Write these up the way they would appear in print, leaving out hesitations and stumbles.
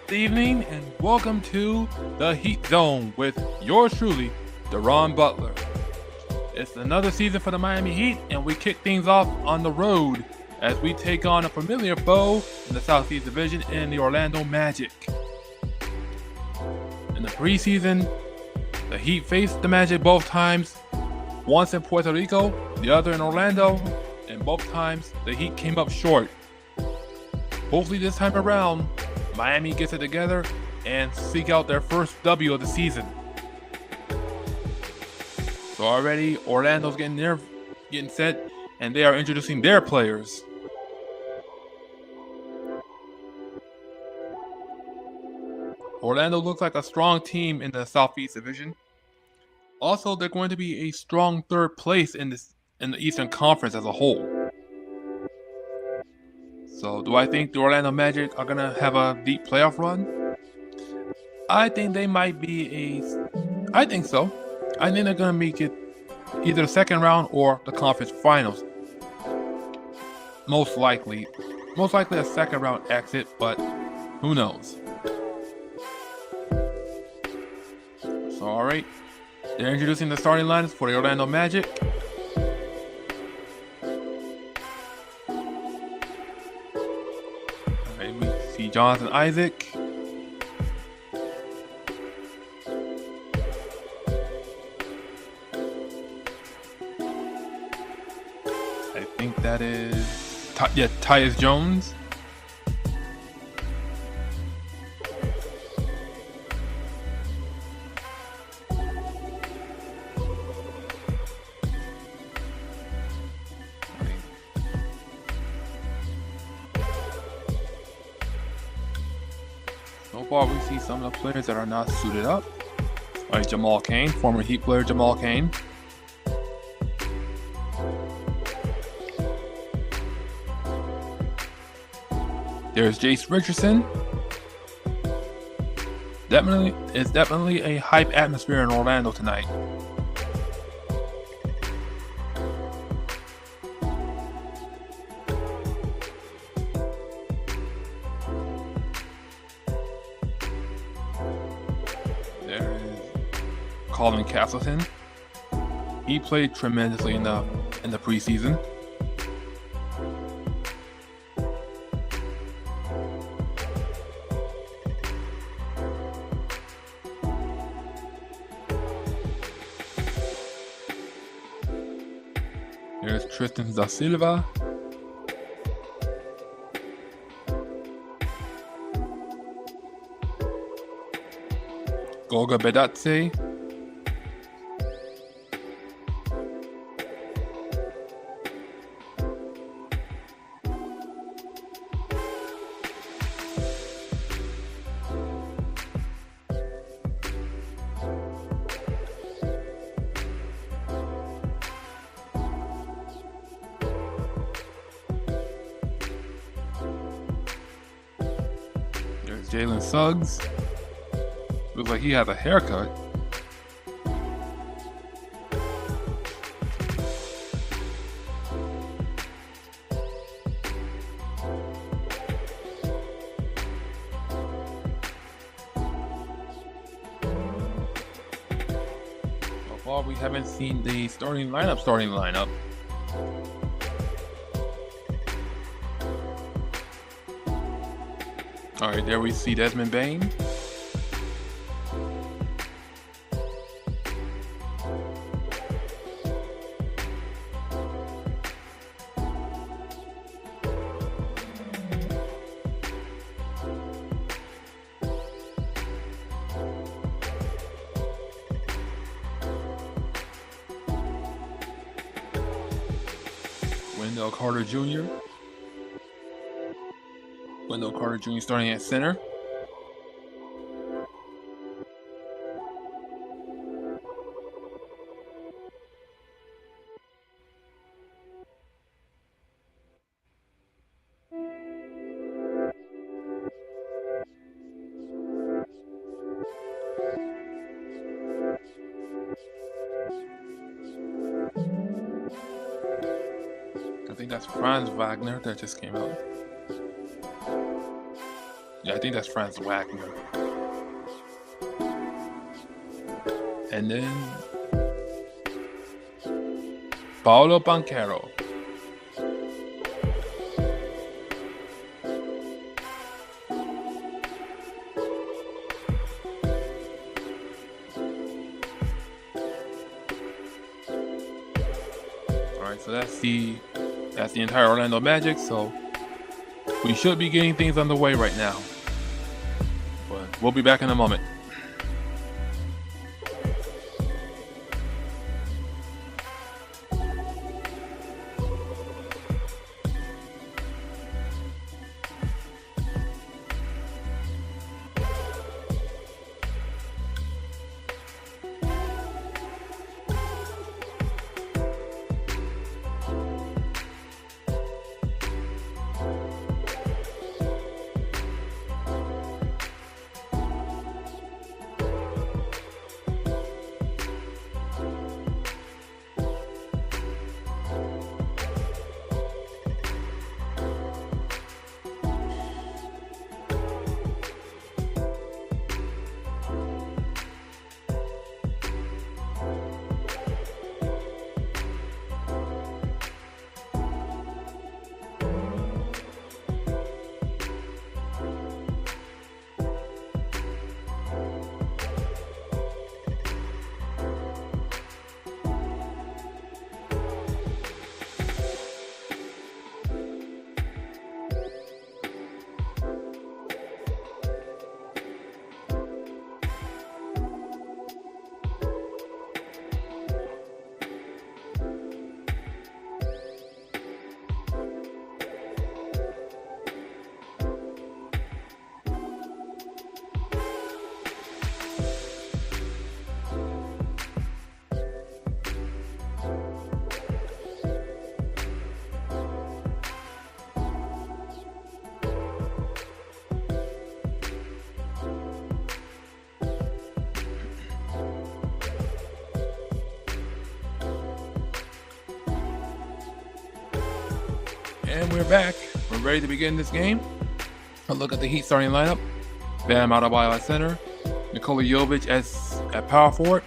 Good evening and welcome to the Heat Zone with yours truly, Deron Butler. It's another season for the Miami Heat, and we kick things off on the road as we take on a familiar foe in the Southeast Division in the Orlando Magic. In the preseason, the Heat faced the Magic both times, once in Puerto Rico, the other in Orlando, and both times the Heat came up short. Hopefully this time around, Miami gets it together and seek out their first W of the season. So already Orlando's getting set, and they are introducing their players. Orlando looks like a strong team in the Southeast Division. Also, they're going to be a strong third place in the Eastern Conference as a whole. So, do I think the Orlando Magic are going to have a deep playoff run? I think they might be I think so. I think they're going to make it either the second round or the conference finals. Most likely a second round exit, but who knows? So, alright. They're introducing the starting lineups for the Orlando Magic. We see Jonathan Isaac. I think that is Tyus Jones. So far, we see some of the players that are not suited up. All right, Jamal Cain, former Heat player Jamal Cain. There's Jace Richardson. It's definitely a hype atmosphere in Orlando tonight. There is Colin Castleton. He played tremendously in the preseason. There's Tristan da Silva. Goga Bedadze. There's Jalen Suggs. Looks like he has a haircut. So far, we haven't seen the starting lineup. All right, there we see Desmond Bane. Wendell Carter Jr. Wendell Carter Jr. starting at center. I think that's Franz Wagner that just came out. Yeah, I think that's Franz Wagner. And then Paolo Banchero. Alright, so that's the entire Orlando Magic, so we should be getting things underway right now. But we'll be back in a moment. And we're back. We're ready to begin this game. A look at the Heat starting lineup. Bam Adebayo at center. Nikola Jovic at power forward.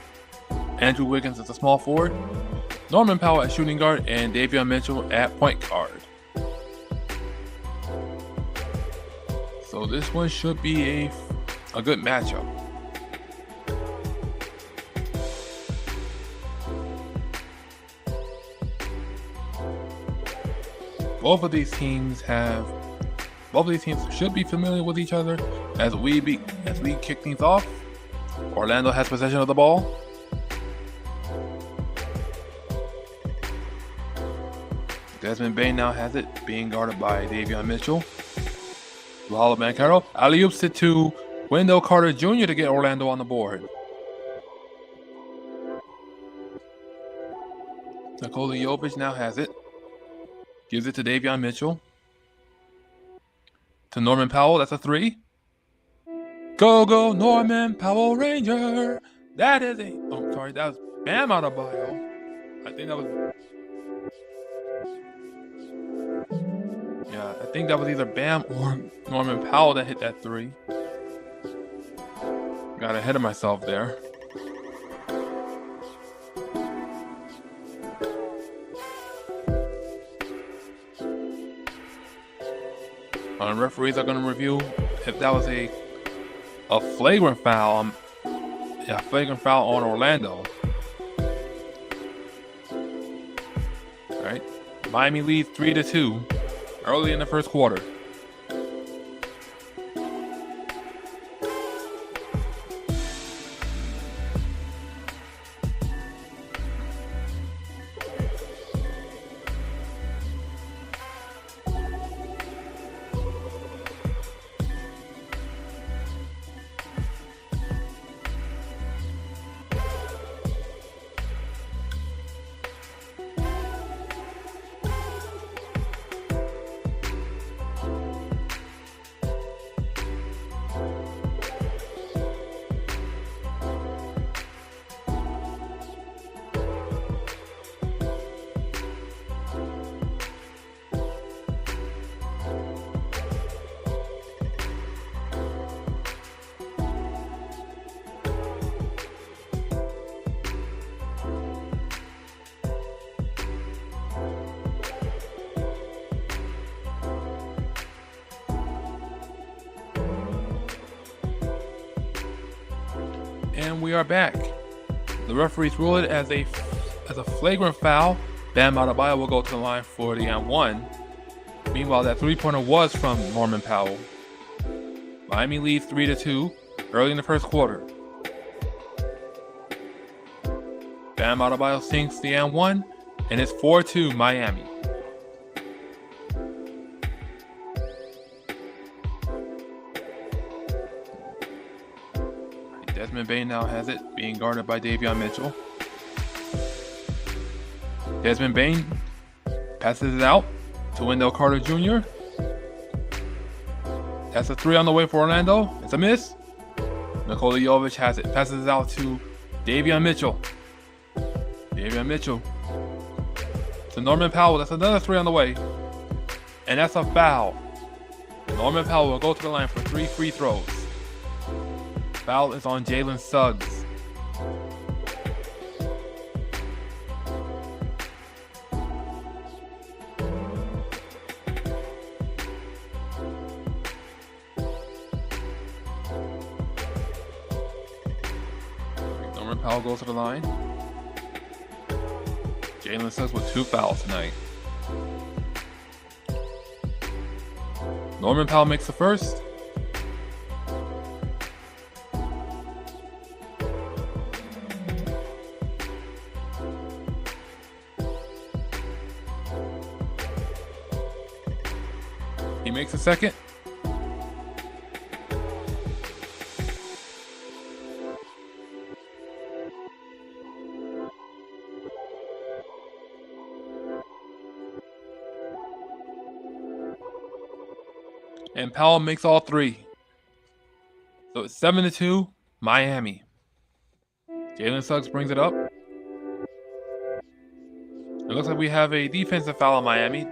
Andrew Wiggins as a small forward. Norman Powell at shooting guard. And Davion Mitchell at point guard. So this one should be a good matchup. Both of these teams should be familiar with each other. As we kick things off, Orlando has possession of the ball. Desmond Bane now has it, being guarded by Davion Mitchell. Paolo Banchero alley-oops it to Wendell Carter Jr. to get Orlando on the board. Nikola Jovic now has it. Gives it to Davion Mitchell. To Norman Powell, that's a three. Go, go, Norman Powell Ranger. That was Bam Adebayo. I think that was either Bam or Norman Powell that hit that three. Got ahead of myself there. Referees are going to review if that was a flagrant foul. Flagrant foul on Orlando. All right, Miami leads 3-2 early in the first quarter. And we are back. The referees rule it as a flagrant foul. Bam Adebayo will go to the line for the and one. Meanwhile, that three-pointer was from Norman Powell. Miami leads 3-2 early in the first quarter. Bam Adebayo sinks the and one, and it's 4-2 Miami. Desmond Bane now has it, being guarded by Davion Mitchell. Desmond Bane passes it out to Wendell Carter Jr. That's a three on the way for Orlando. It's a miss. Nikola Jovic has it, passes it out to Davion Mitchell. Davion Mitchell to Norman Powell. That's another three on the way. And that's a foul. Norman Powell will go to the line for 3 free throws. Foul is on Jalen Suggs. Norman Powell goes to the line. Jalen Suggs with 2 fouls tonight. Norman Powell makes the first. He makes a second. And Powell makes all 3. So it's 7-2 Miami. Jalen Suggs brings it up. It looks like we have a defensive foul on Miami.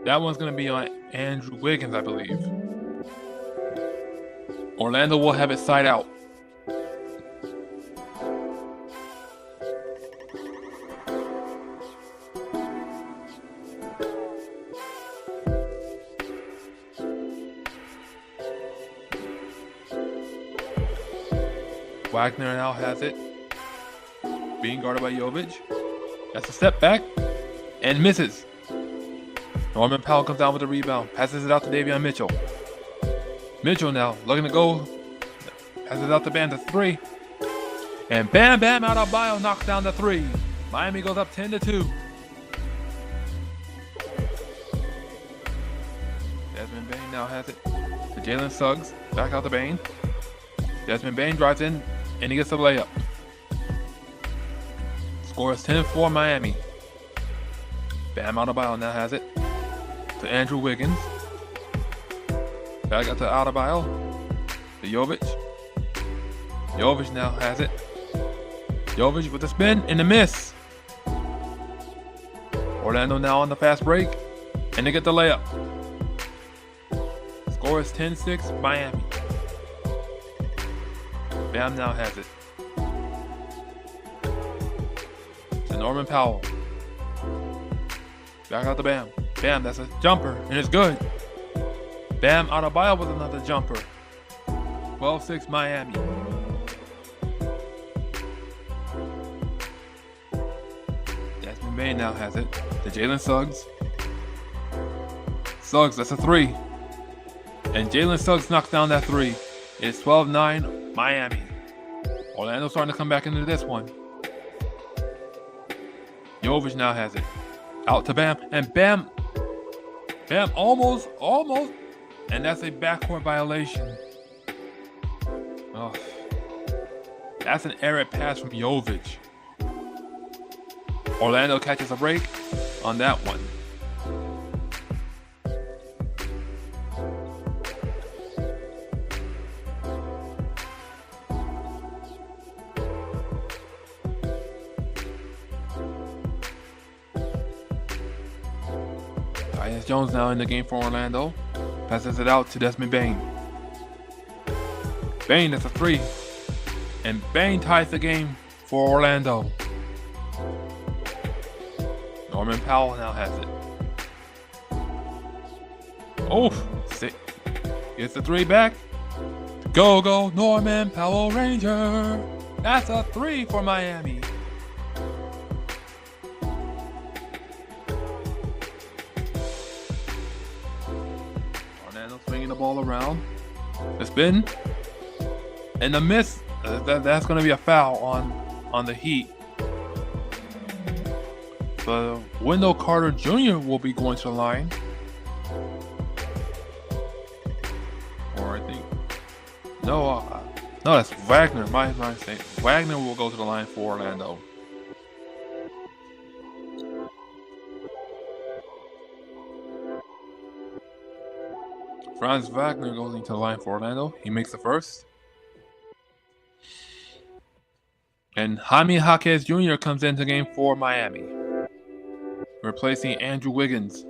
That one's going to be on Andrew Wiggins, I believe. Orlando will have it side out. Wagner now has it, being guarded by Jovic. That's a step back and misses. Norman Powell comes down with the rebound, passes it out to Davion Mitchell. Mitchell now looking to go, passes it out to Bam to 3. And Bam Adebayo knocks down the 3. Miami goes up 10-2. Desmond Bane now has it to Jalen Suggs, back out to Bane. Desmond Bane drives in and he gets the layup. Score is 10-4 Miami. Bam Adebayo now has it to Andrew Wiggins. Back out to Adebayo. To Jovic. Jovic now has it. Jovic with the spin and the miss. Orlando now on the fast break. And they get the layup. Score is 10-6 Miami. Bam now has it. To Norman Powell. Back out to Bam. Bam, that's a jumper, and it's good. Bam Adebayo with another jumper. 12-6 Miami. Desmond Bane now has it to Jalen Suggs. Suggs, that's a 3. And Jalen Suggs knocks down that 3. It's 12-9 Miami. Orlando starting to come back into this one. Jovic now has it. Out to Bam, and Bam almost, and that's a backcourt violation. Oh, that's an error pass from Jovic. Orlando catches a break on that one. Tyus Jones now in the game for Orlando. Passes it out to Desmond Bane. Bane, that's a 3. And Bane ties the game for Orlando. Norman Powell now has it. Oh, gets the 3 back. Go, go, Norman Powell Ranger. That's a 3 for Miami. Orlando swinging the ball around. The spin. And the miss. That's going to be a foul on the Heat. So Wendell Carter Jr. will be going to the line. Or I think... No, that's Wagner. My mistake. Wagner will go to the line for Orlando. Franz Wagner goes into the line for Orlando. He makes the first. And Jaime Jaquez Jr. comes into the game for Miami, replacing Andrew Wiggins.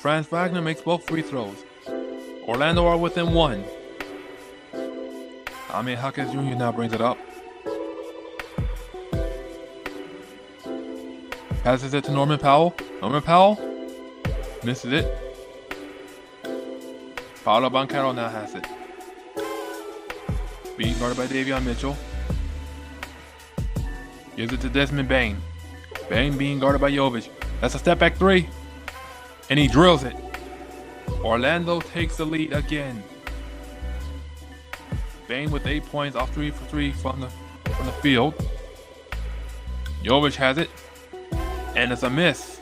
Franz Wagner makes both free throws. Orlando are within one. Jaime Jaquez Jr. now brings it up. Passes it to Norman Powell. Norman Powell misses it. Paolo Banchero now has it. Being guarded by Davion Mitchell. Gives it to Desmond Bane. Bane being guarded by Jovic. That's a step back three. And he drills it. Orlando takes the lead again. Bane with 8 points off 3 for 3 from the field. Jovic has it. And it's a miss.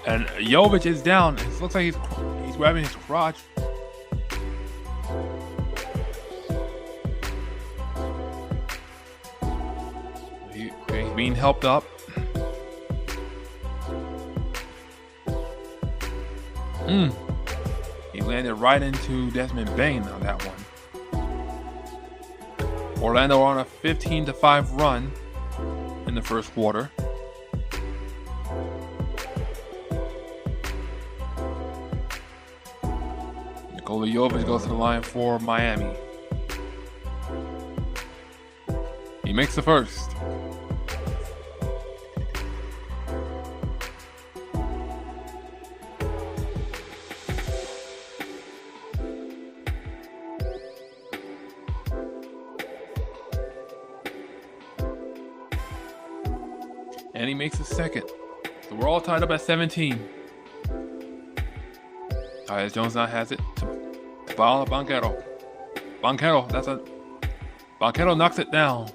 And Jovic is down. It looks like he's grabbing his crotch. He's being helped up. He landed right into Desmond Bane on that one. Orlando on a 15-5 run in the first quarter. Nikola Jovic goes to the line for Miami. He makes the first. And he makes a second. So we're all tied up at 17. Tyus Jones now has it to Paolo Banchero. Banchero knocks it down.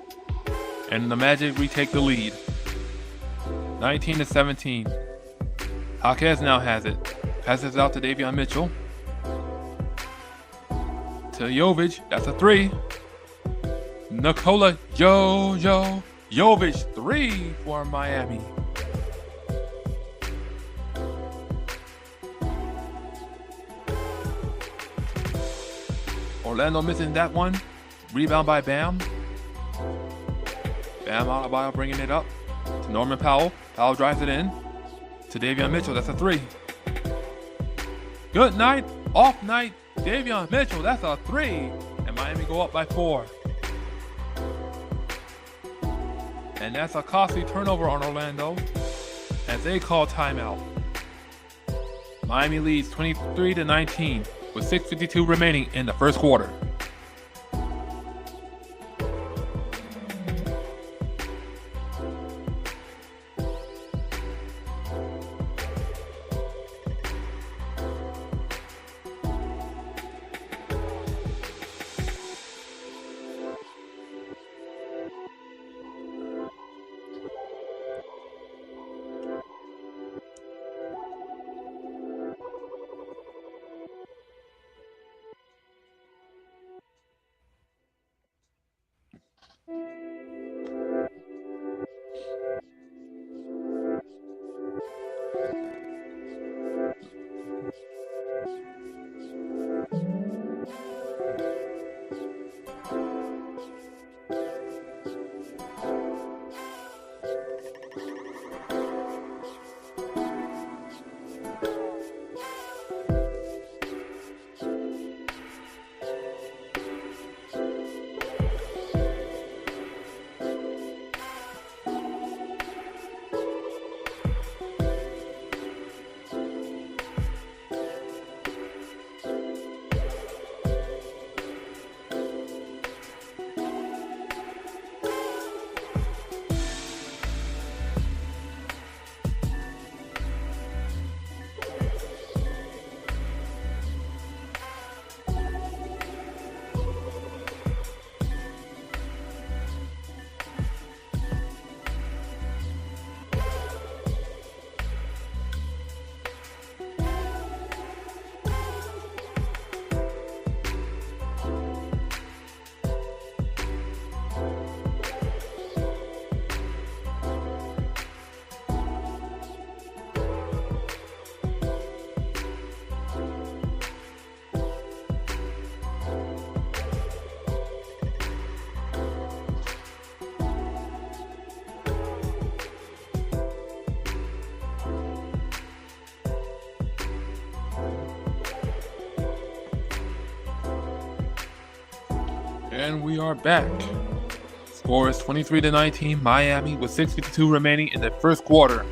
And the Magic retake the lead. 19-17. Jaquez now has it. Passes it out to Davion Mitchell. To Jovic. That's a 3. Nikola Jovic 3 for Miami. Orlando missing that one. Rebound by Bam. Bam Adebayo bringing it up to Norman Powell. Powell drives it in to Davion Mitchell. That's a 3. Good night. Off night. Davion Mitchell. That's a 3. And Miami go up by 4. And that's a costly turnover on Orlando as they call timeout. Miami leads 23-19 with 6:52 remaining in the first quarter. And we are back. Score is 23-19 Miami with 6:52 remaining in the first quarter.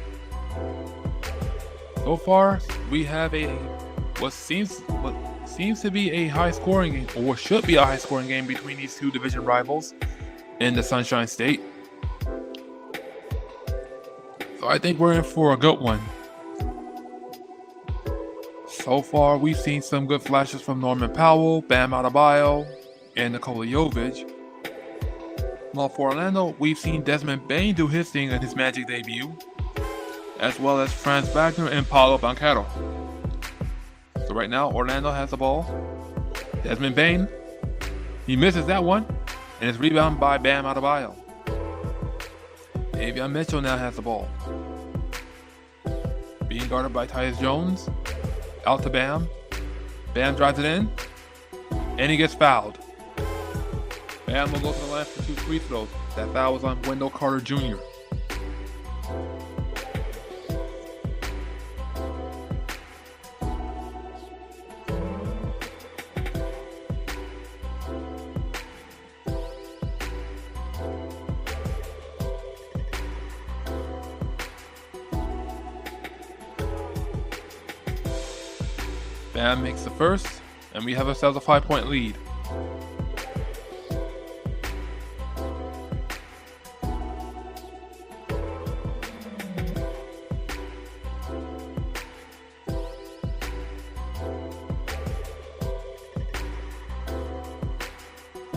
So far, we have what seems to be a high-scoring game, or what should be a high-scoring game between these two division rivals in the Sunshine State. So I think we're in for a good one. So far, we've seen some good flashes from Norman Powell, Bam Adebayo, and Nikola Jovic. While for Orlando, we've seen Desmond Bane do his thing in his Magic debut, as well as Franz Wagner and Paolo Banchero. So right now, Orlando has the ball. Desmond Bane, he misses that one, and it's rebounded by Bam Adebayo. Davion Mitchell now has the ball. Being guarded by Tyus Jones. Out to Bam. Bam drives it in, and he gets fouled. Bam will go to the line for 2 free throws. That foul was on Wendell Carter Jr. Bam makes the first, and we have ourselves a 5-point lead.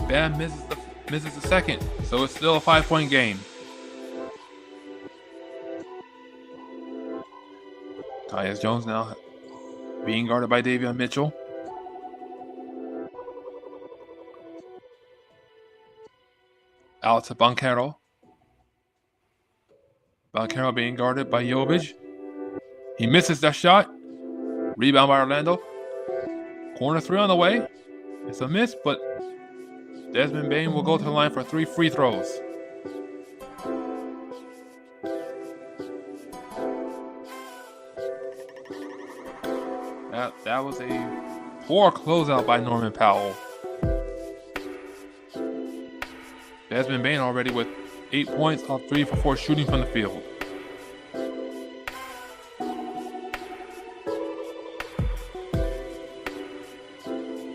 Bam misses the second, so it's still a 5-point game. Tyus Jones now being guarded by Davion Mitchell. Out to Banchero. Banchero being guarded by Jovic. He misses that shot. Rebound by Orlando. Corner 3 on the way. It's a miss, but Desmond Bane will go to the line for 3 free throws. That was a poor closeout by Norman Powell. Desmond Bane already with 8 points off 3 for 4 shooting from the field.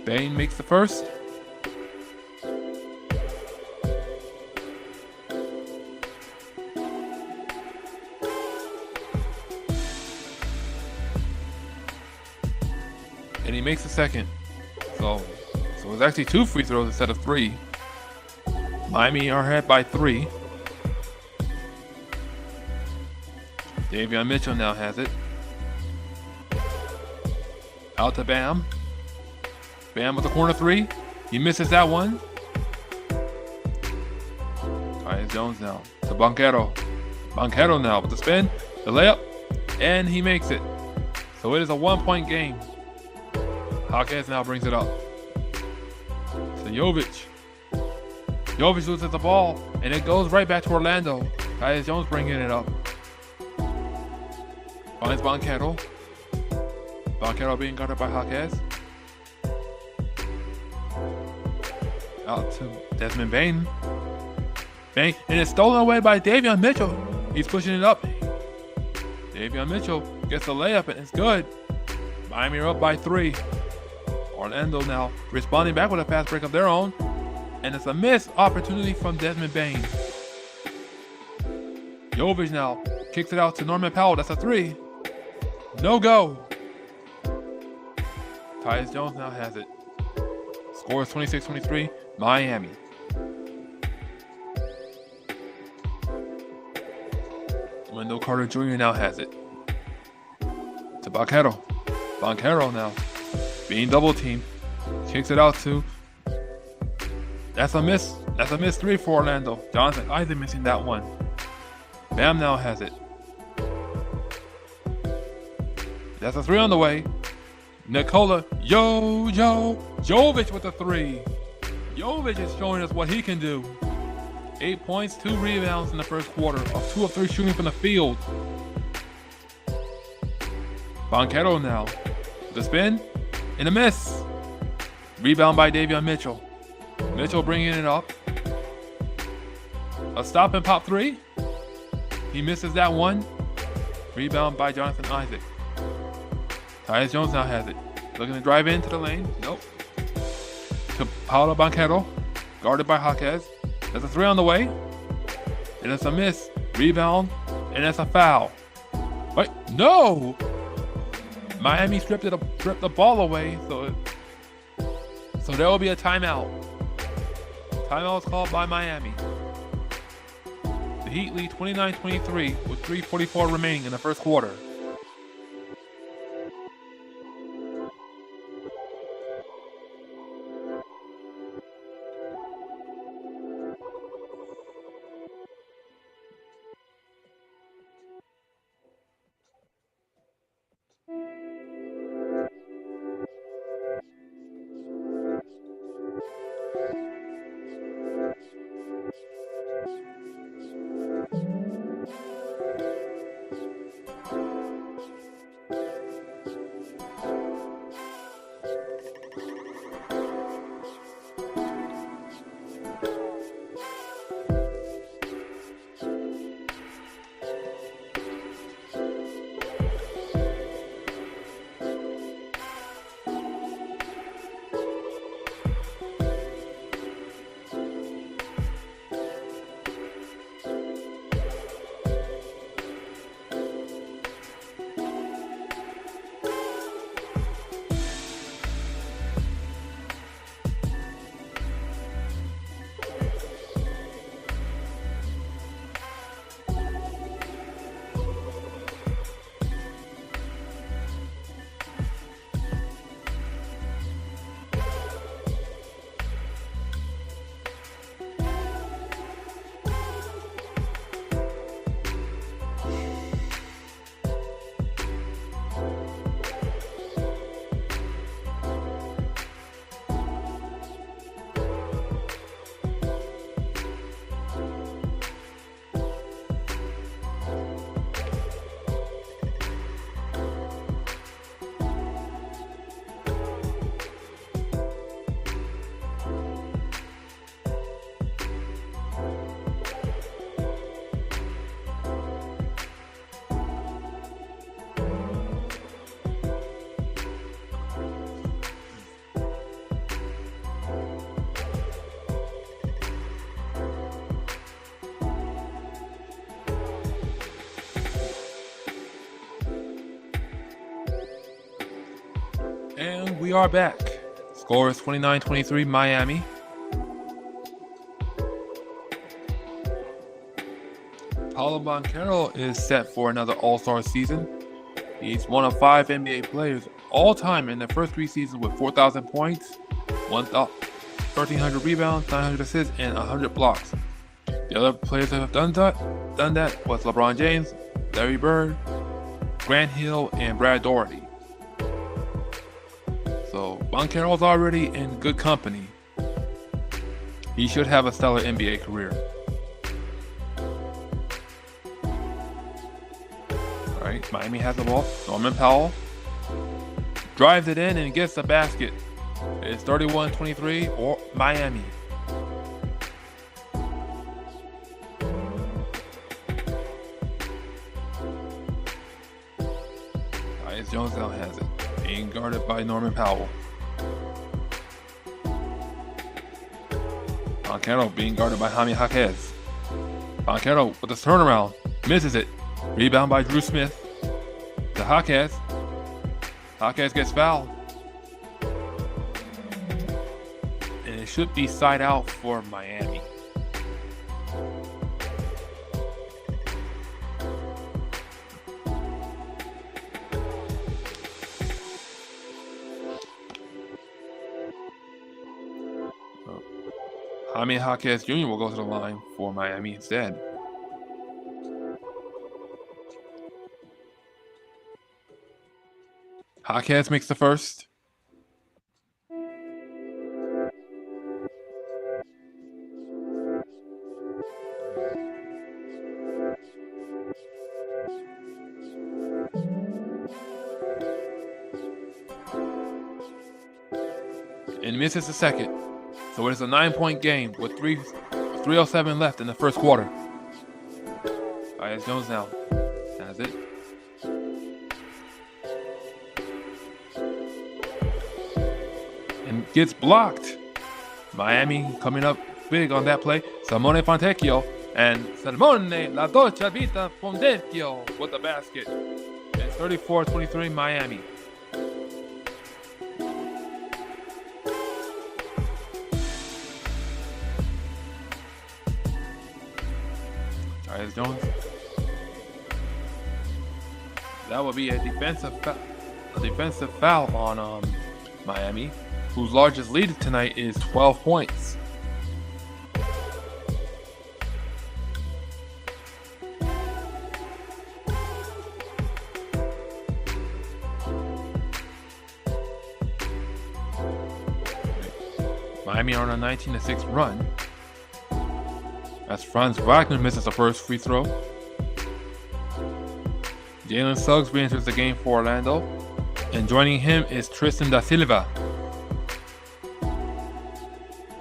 Bane makes the first. And he makes the second. So it's actually 2 free throws instead of 3. Miami are ahead by 3. Davion Mitchell now has it. Out to Bam. Bam with the corner 3. He misses that one. Tyus Jones now to Banchero. Banchero now with the spin, the layup, and he makes it. So it is a 1-point game. Hawkins now brings it up to Jovic. Jovic loses the ball, and it goes right back to Orlando. Tyus Jones bringing it up. Finds Banchero. Banchero being guarded by Hawkins. Out to Desmond Bane. Bane, and it's stolen away by Davion Mitchell. He's pushing it up. Davion Mitchell gets the layup, and it's good. Miami are up by 3. Orlando now responding back with a fast break of their own, and it's a missed opportunity from Desmond Bane. Jovic now kicks it out to Norman Powell. That's a 3. No go. Tyus Jones now has it. Score is 26-23, Miami. Wendell Carter Jr. now has it. To Banchero. Banchero now being double teamed. Kicks it out to. That's a miss. That's a miss 3 for Orlando. Jonathan Isaac missing that one. Bam now has it. That's a 3 on the way. Nikola Jovic with a 3. Jovic is showing us what he can do. 8 points, 2 rebounds in the first quarter of 2 of 3 shooting from the field. Banchero now. The spin and a miss. Rebound by Davion Mitchell. Mitchell bringing it up. A stop and pop three. He misses that one. Rebound by Jonathan Isaac. Tyus Jones now has it. Looking to drive into the lane. Nope. To Paolo Banchero. Guarded by Jaquez. There's a three on the way. And it's a miss. Rebound. And it's a foul. Wait, no! Miami stripped the ball away, so there will be a timeout. Timeout was called by Miami. The Heat lead 29-23 with 3:44 remaining in the first quarter. And we are back. Score is 29-23 Miami. Paolo Banchero is set for another All-Star season. He's one of 5 NBA players all-time in the first 3 seasons with 4,000 points, 1,300 rebounds, 900 assists, and 100 blocks. The other players that have done that was LeBron James, Larry Bird, Grant Hill, and Brad Daugherty. So Banchero's already in good company. He should have a stellar NBA career. Alright, Miami has the ball. Norman Powell drives it in and gets the basket. It's 31-23 or Miami. Tyus Jones now has it, being guarded by Norman Powell. Banchero being guarded by Jaime Jaquez. Banchero with the turnaround, misses it. Rebound by Drew Smith to Jaquez. Jaquez gets fouled. And it should be side out for Miami. Jaime Jaquez Jr. will go to the line for Miami instead. Jaquez makes the first. And misses the second. So it is a 9-point game with 3:07 left in the first quarter. Tyus Jones now has it. And gets blocked. Miami coming up big on that play. Simone Fontecchio and Simone La Dolce Vita Fontecchio with the basket. And 34-23 Miami. Tyus Jones. That would be a defensive foul on Miami, whose largest lead tonight is 12 points. Miami are on a 19-6 run. As Franz Wagner misses the first free throw. Jalen Suggs re-enters the game for Orlando. And joining him is Tristan da Silva.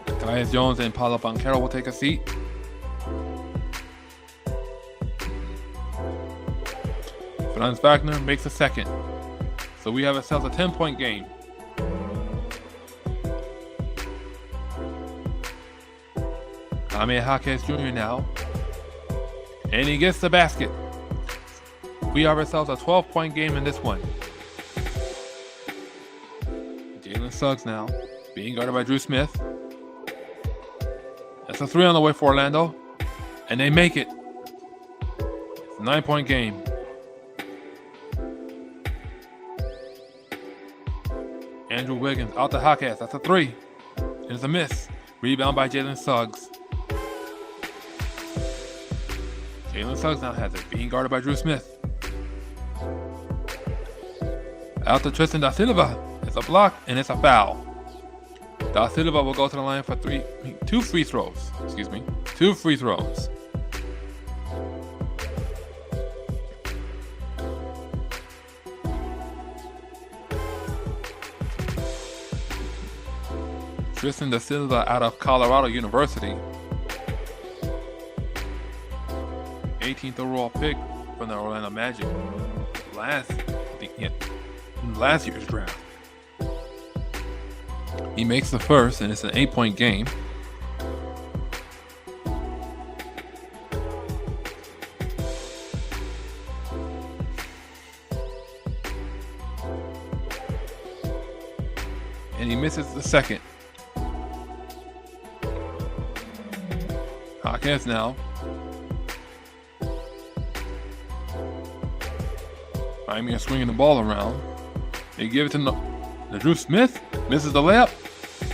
Tyus Jones and Paolo Banchero will take a seat. Franz Wagner makes a second. So we have ourselves a 10-point game. Jaime Jaquez Jr. now. And he gets the basket. We have ourselves a 12-point game in this one. Jalen Suggs now, being guarded by Drew Smith. That's a 3 on the way for Orlando. And they make it. It's a 9-point game. Andrew Wiggins out to Jaquez. That's a 3. And it's a miss. Rebound by Jalen Suggs. Jalen Suggs now has it, being guarded by Drew Smith. Out to Tristan da Silva. It's a block and it's a foul. Da Silva will go to the line for 2 free throws. Excuse me, 2 free throws. Tristan da Silva out of Colorado University. 18th overall pick from the Orlando Magic last year's draft. He makes the first, and it's an 8-point game. And he misses the second. Jaquez now. Miami are swinging the ball around. They give it to Drew Smith. Misses the layup.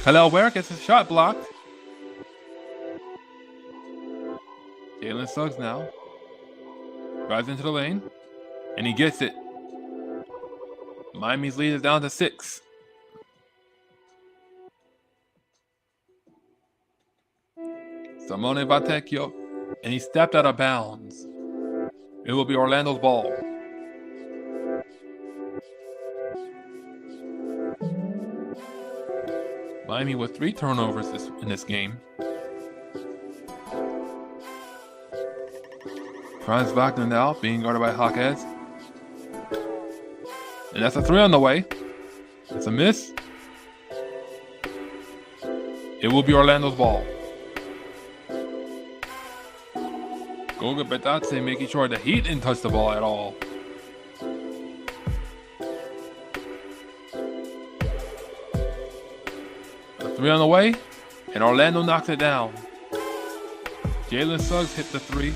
Kel'el Ware gets his shot blocked. Jalen Suggs now. Drives into the lane. And he gets it. Miami's lead is down to 6. Simone Fontecchio. And he stepped out of bounds. It will be Orlando's ball. Miami with 3 turnovers in this game. Franz Wagner now being guarded by Jaquez. And that's a 3 on the way. It's a miss. It will be Orlando's ball. Goga Bitadze making sure that he didn't touch the ball at all. A 3 on the way, and Orlando knocks it down. Jalen Suggs hit the 3,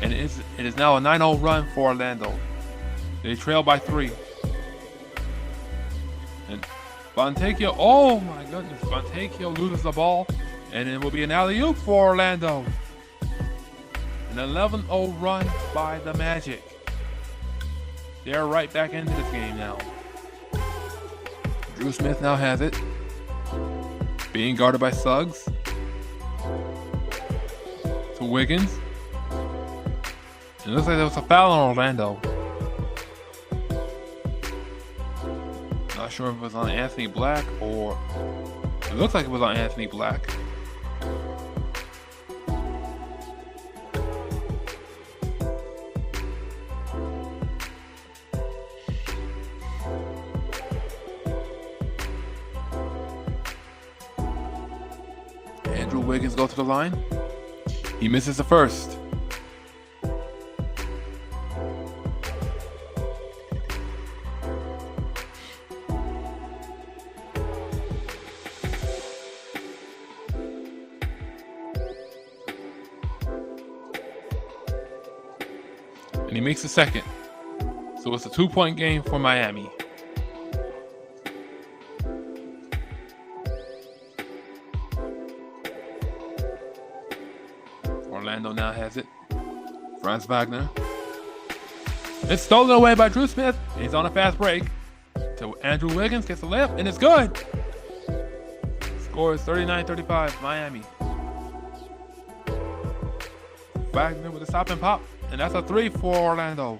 and it is now a 9-0 run for Orlando. They trail by 3. And Fontecchio, oh my goodness, Fontecchio loses the ball, and it will be an alley-oop for Orlando. An 11-0 run by the Magic. They're right back into this game now. Drew Smith now has it. Being guarded by Suggs. To Wiggins. It looks like there was a foul on Orlando. Not sure if it was on Anthony Black or it looks like it was on Anthony Black. Andrew Wiggins goes to the line. He misses the first. And he makes the second. So it's a 2-point game for Miami. Orlando now has it. Franz Wagner. It's stolen away by Drew Smith. He's on a fast break. So Andrew Wiggins gets the layup, and it's good. Score is 39-35, Miami. Wagner with a stop and pop, and that's a 3 for Orlando.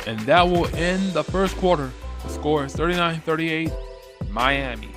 And that will end the first quarter. The score is 39-38, Miami.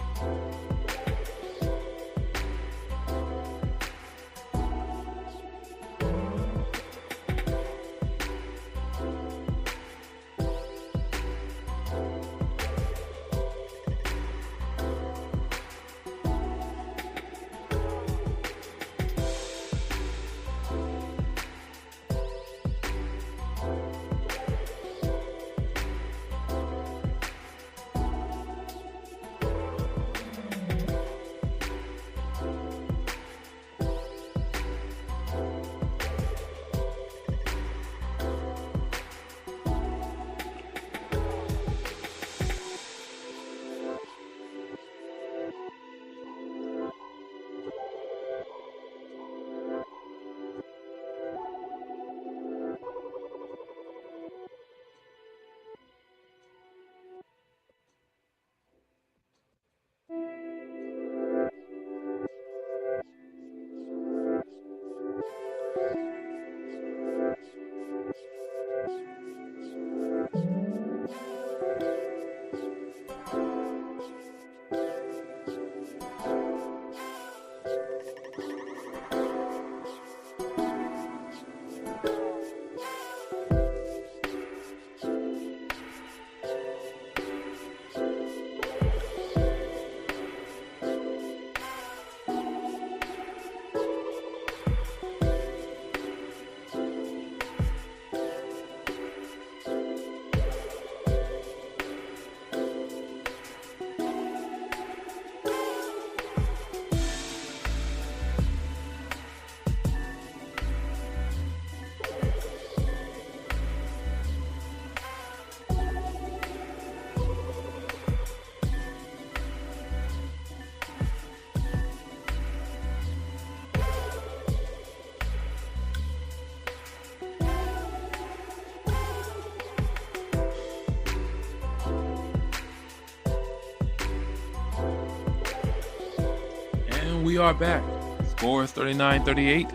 We are back. Score is 39-38.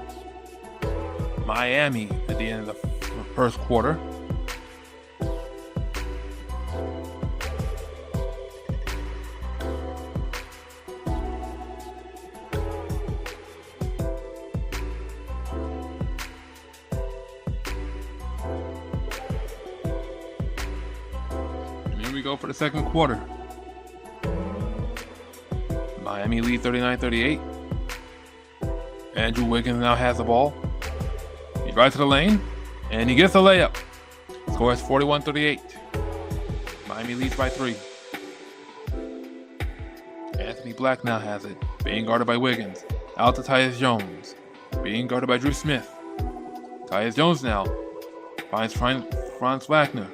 Miami at the end of the first quarter. And here we go for the second quarter. Miami lead 39-38. Andrew Wiggins now has the ball. He drives to the lane, and he gets the layup. Score is 41-38. Miami leads by 3. Anthony Black now has it, being guarded by Wiggins. Out to Tyus Jones, being guarded by Drew Smith. Tyus Jones now finds Franz Wagner.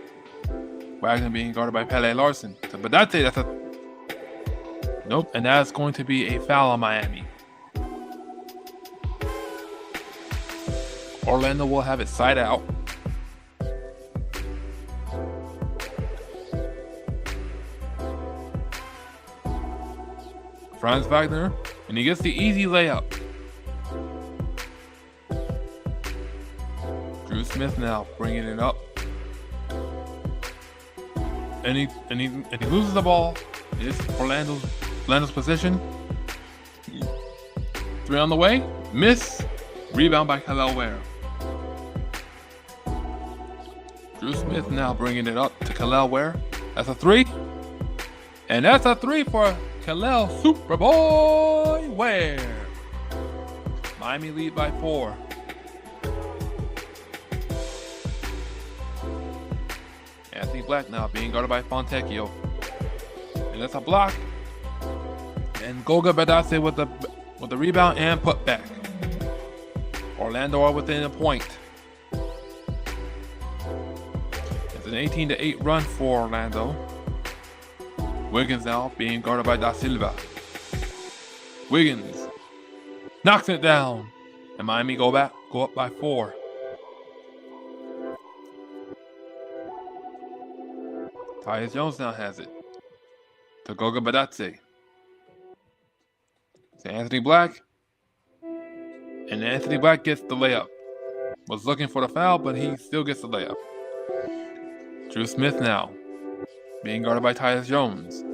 Wagner being guarded by Pele Larson. But that's a... Nope, and that's going to be a foul on Miami. Orlando will have it side out. Franz Wagner, and he gets the easy layup. Drew Smith now bringing it up. he loses the ball. It's Orlando's position. 3 on the way. Miss. Rebound by Kel'el Ware. Drew Smith now bringing it up to Kel'el Ware. That's a 3. And that's a 3 for Kel'el Superboy Ware. Miami lead by 4. Anthony Black now being guarded by Fontecchio. And that's a block. And Goga Bitadze with the rebound and put back. Orlando are within a point. It's an 18-8 run for Orlando. Wiggins now being guarded by Da Silva. Wiggins knocks it down. And Miami go up by 4. Tyus Jones now has it to Goga Bitadze. To Anthony Black. And Anthony Black gets the layup. Was looking for the foul, but he still gets the layup. Drew Smith now being guarded by Tyus Jones.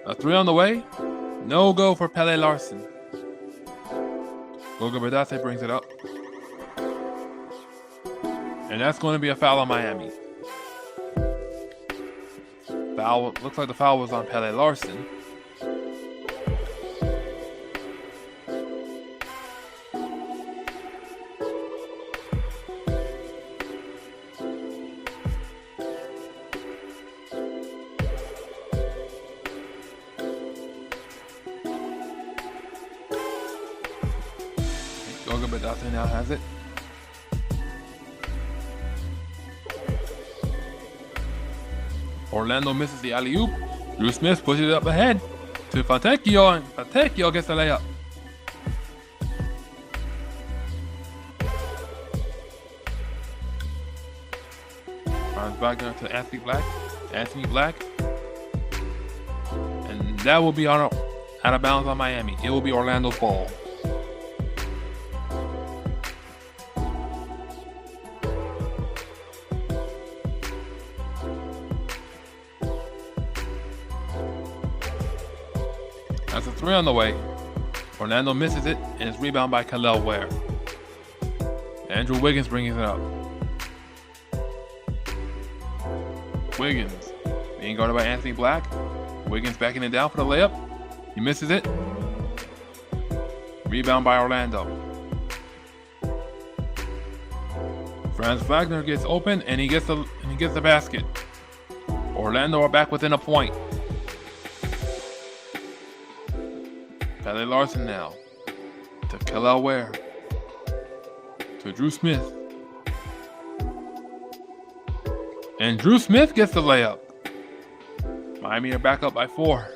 A 3 on the way. No go for Pelle Larsson. Goga Bitadze brings it up. And that's going to be a foul on Miami. Foul, looks like the foul was on Pelle Larsson. Goga Bitadze now has it. Orlando misses the alley-oop. Drew Smith pushes it up ahead to Fontecchio, and Fontecchio gets the layup. Runs back there to Anthony Black. And that will be out of bounds on Miami. It will be Orlando's ball. That's a 3 on the way. Orlando misses it, and it's rebound by Kel'el Ware. Andrew Wiggins brings it up. Wiggins being guarded by Anthony Black. Wiggins backing it down for the layup. He misses it. Rebound by Orlando. Franz Wagner gets open, and he gets the basket. Orlando are back within a point. Pelle Larsson now to Kel'el Ware to Drew Smith. And Drew Smith gets the layup. Miami are back up by 4.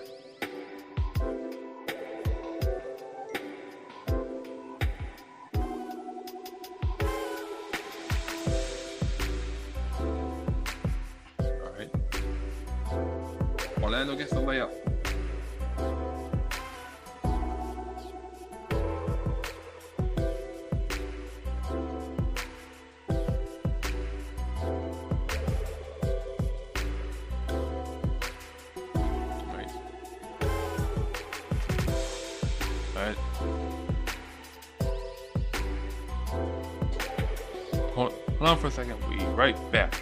All right. Orlando gets the layup. Hold on for a second. We'll be right back.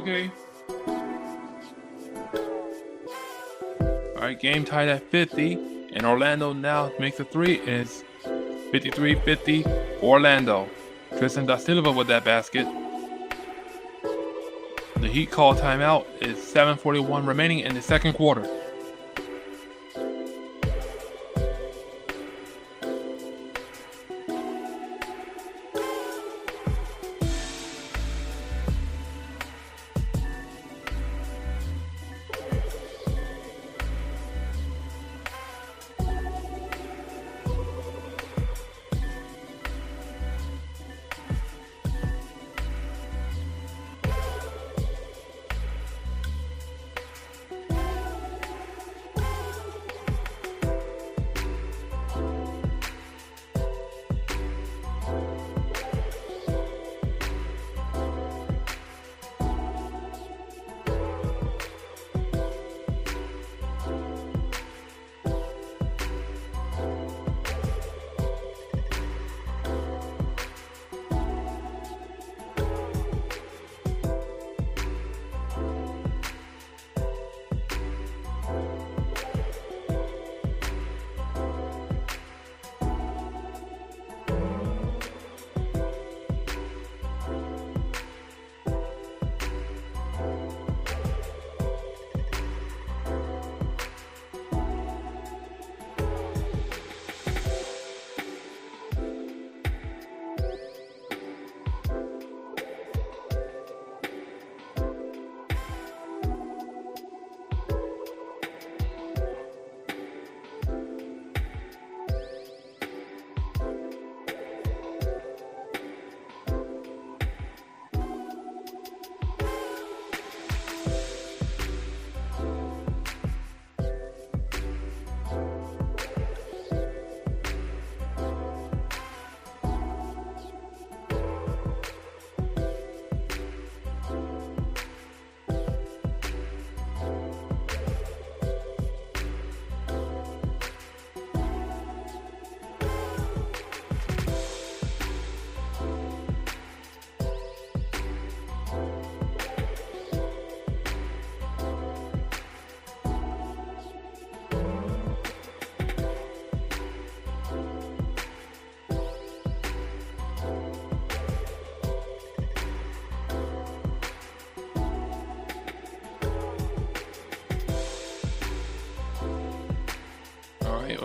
Okay. Alright, game tied at 50, and Orlando now makes a 3. It's 53-50 Orlando. Tristan da Silva with that basket. The Heat call timeout. Is 7:41 remaining in the second quarter.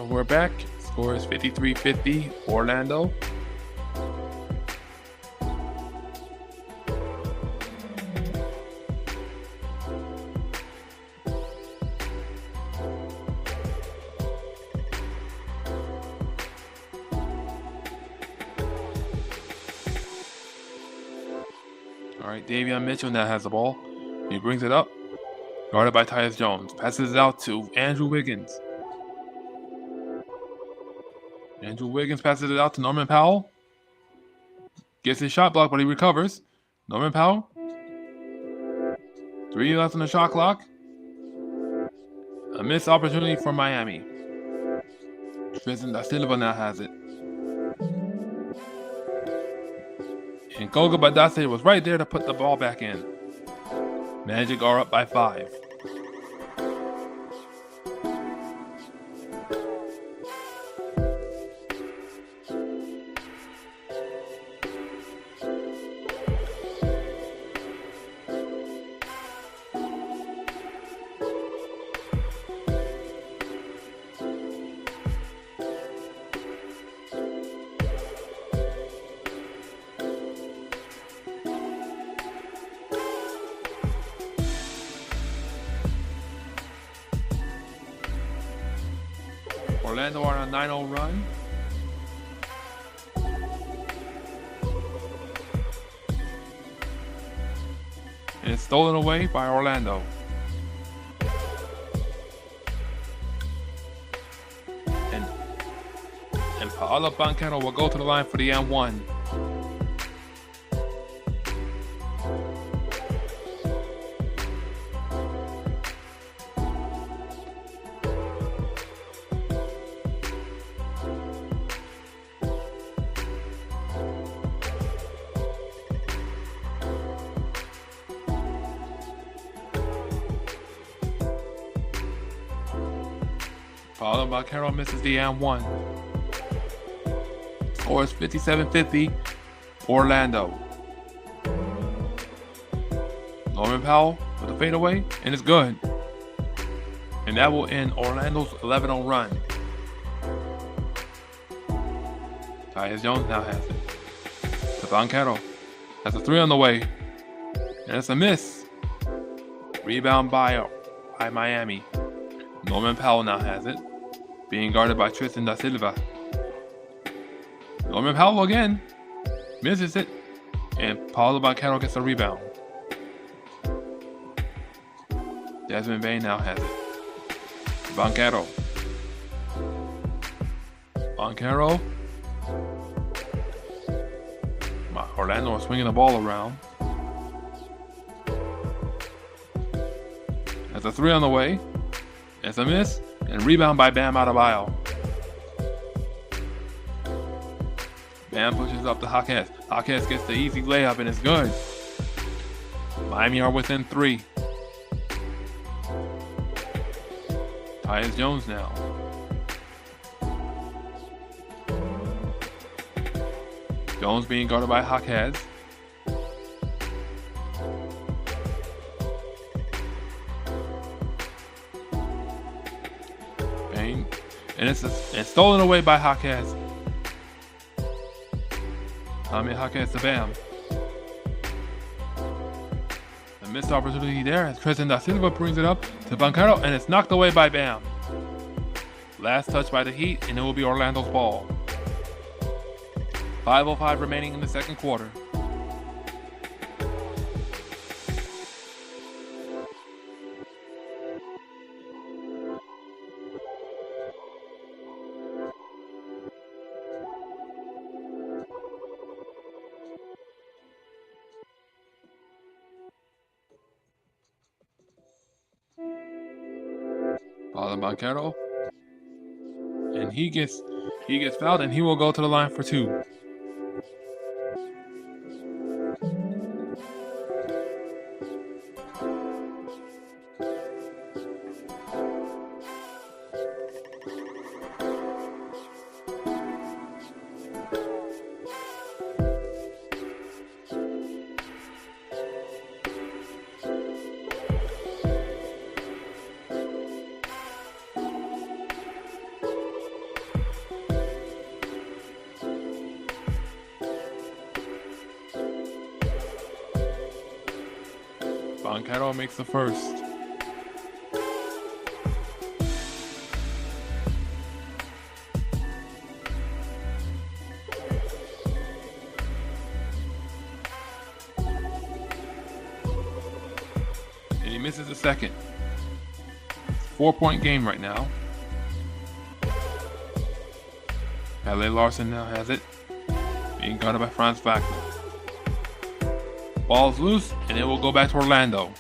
We're back. Score is 53-50 Orlando. Alright, Davion Mitchell now has the ball. He brings it up. Guarded by Tyus Jones. Passes it out to Andrew Wiggins. Andrew Wiggins passes it out to Norman Powell. Gets his shot blocked, but he recovers. Norman Powell. 3 left on the shot clock. A missed opportunity for Miami. Tristan da Silva now has it. And Goga Badase was right there to put the ball back in. Magic are up by 5. Orlando are on a 9-0 run. And it's stolen away by Orlando. And Paolo Banchero will go to the line for the and-1. Paolo Banchero misses the and one. Score is 57-50, Orlando. Norman Powell with a fadeaway, and it's good. And that will end Orlando's 11-0 run. Tyus Jones now has it. To Banchero. That's a 3 on the way. And it's a miss. Rebound by Miami. Norman Powell now has it. Being guarded by Tristan da Silva. Norman Powell again. Misses it. And Paolo Banchero gets a rebound. Desmond Bane now has it. Banchero. Orlando is swinging the ball around. That's a 3 on the way. It's a miss. And rebound by Bam Adebayo. Bam pushes up to Jaquez. Jaquez gets the easy layup and it's good. Miami are within 3. Tyus Jones now. Jones being guarded by Jaquez. Bang. And it's stolen away by Jaquez. Jaquez to Bam. A missed opportunity there as Tristan da Silva brings it up to Banchero, and it's knocked away by Bam. Last touch by the Heat, and it will be Orlando's ball. 5:05 remaining in the second quarter. Paolo Banchero, and he gets fouled, and he will go to the line for 2. Banchero makes the first. And he misses the second. 4-point game right now. L.A. Larson now has it. Being guarded by Franz Wagner. Ball's loose, and it will go back to Orlando.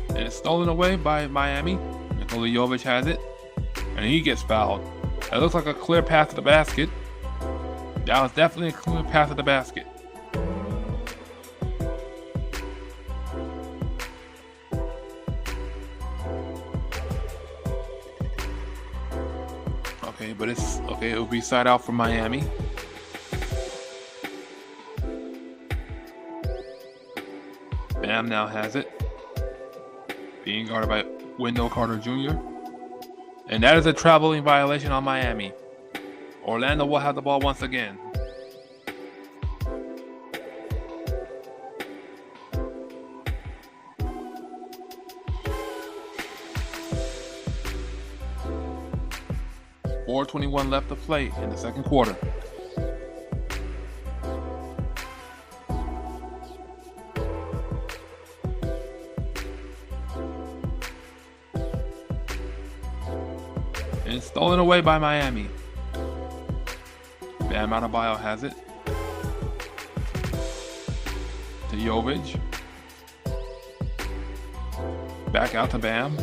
And it's stolen away by Miami. Nikola Jovic has it, and he gets fouled. It looks like a clear path to the basket. That was definitely a clear path to the basket. Okay, but it's okay. It will be side out for Miami. Bam now has it. Being guarded by Wendell Carter Jr. And that is a traveling violation on Miami. Orlando will have the ball once again. .421 left to play in the second quarter. And it's stolen away by Miami. Bam Adebayo has it. To Jovic. Back out to Bam.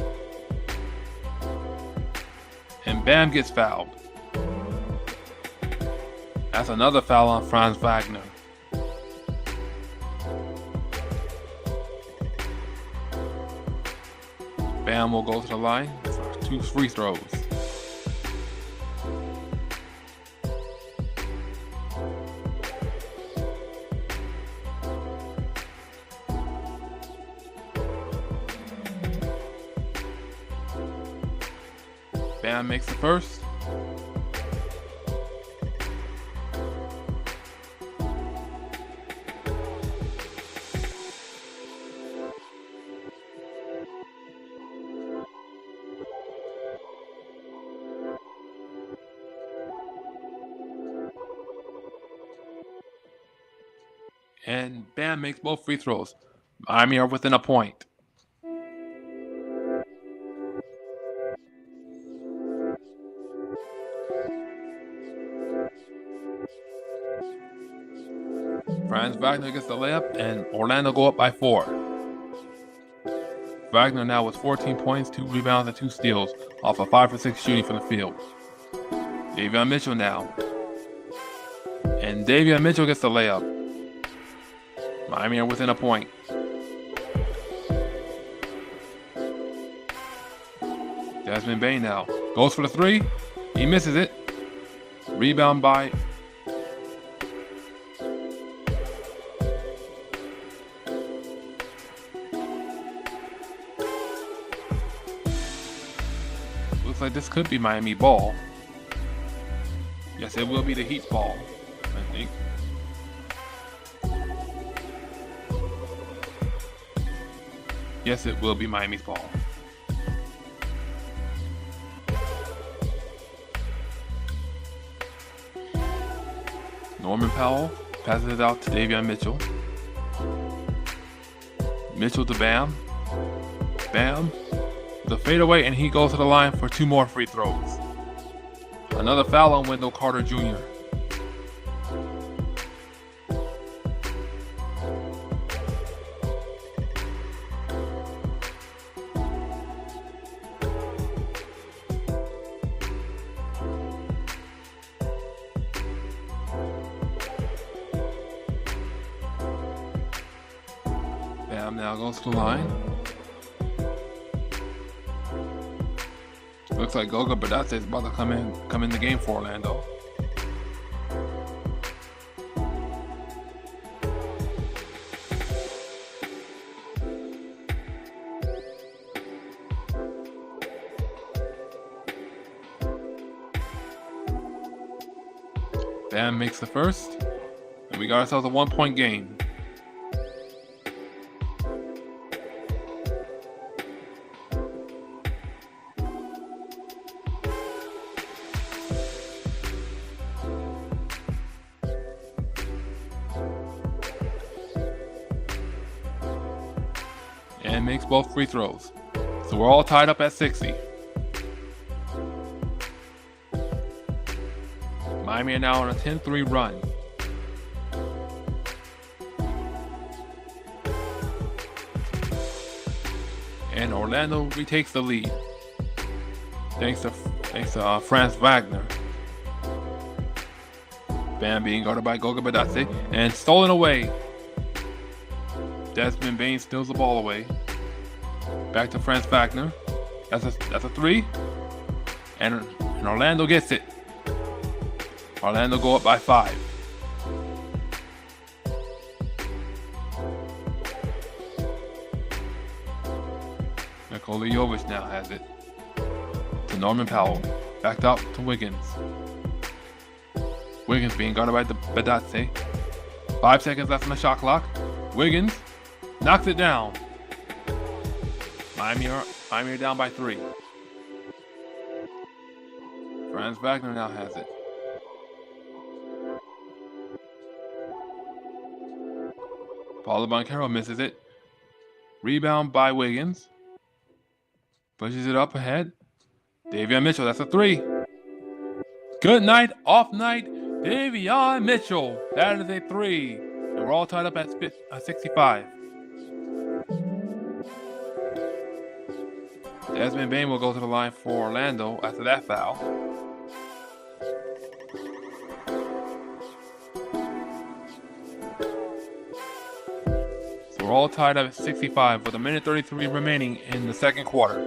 And Bam gets fouled. That's another foul on Franz Wagner. Bam will go to the line for 2 free throws. Bam makes the first. And Bam makes both free throws. Miami are within a point. Franz Wagner gets the layup, and Orlando go up by 4. Wagner now with 14 points, 2 rebounds, and 2 steals off of 5 for 6 shooting from the field. Davion Mitchell now. And Davion Mitchell gets the layup. Miami are within a point. Desmond Bane now goes for the 3. He misses it. Rebound by looks like this could be Miami ball. Yes, it will be the Heat's ball, I think. Yes, it will be Miami's ball. Norman Powell passes it out to Davion Mitchell. Mitchell to Bam. Bam. The fadeaway, and he goes to the line for 2 more free throws. Another foul on Wendell Carter Jr. Bam now goes to the line. Looks like Goga Badate is about to come in the game for Orlando. Bam makes the first, and we got ourselves a 1-point game. And makes both free throws. So we're all tied up at 60. Miami are now on a 10-3 run. And Orlando retakes the lead. Thanks to Franz Wagner. Bam being guarded by Goga Badate and stolen away. Desmond Bane steals the ball away. Back to Franz Wagner. That's a 3. And Orlando gets it. Orlando go up by 5. Nikola Jovic now has it. To Norman Powell. Backed out to Wiggins. Wiggins being guarded by Badate. 5 seconds left on the shot clock. Wiggins knocks it down. Miami are down by 3. Franz Wagner now has it. Paulo Banchero misses it. Rebound by Wiggins. Pushes it up ahead. Davion Mitchell, that's a 3. Good night, off night, Davion Mitchell. That is a 3. And we're all tied up at 65. Desmond Bane will go to the line for Orlando after that foul. So we're all tied up at 65 with 1:33 remaining in the second quarter.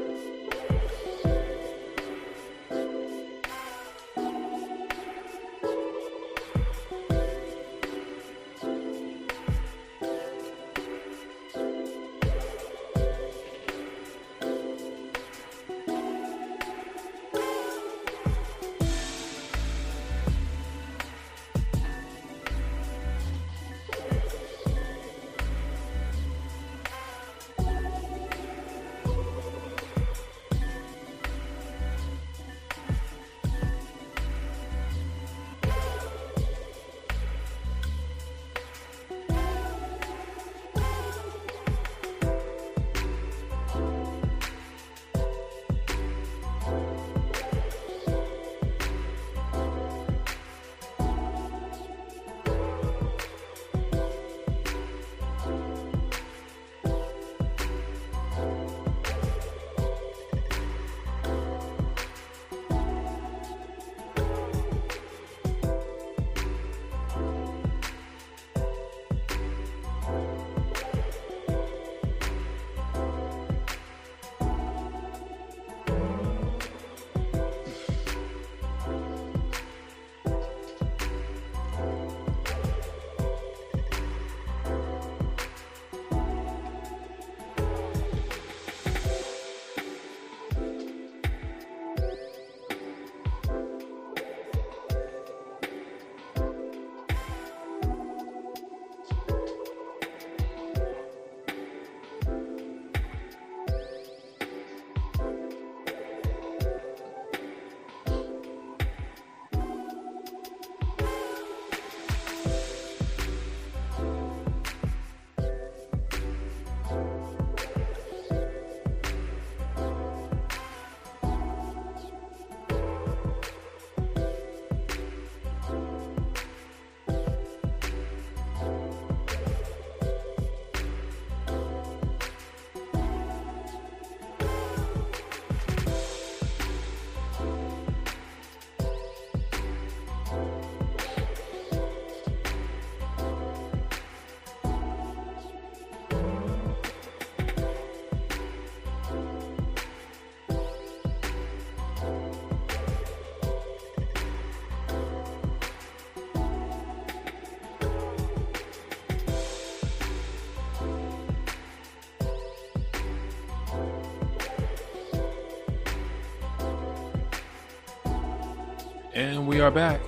And we are back.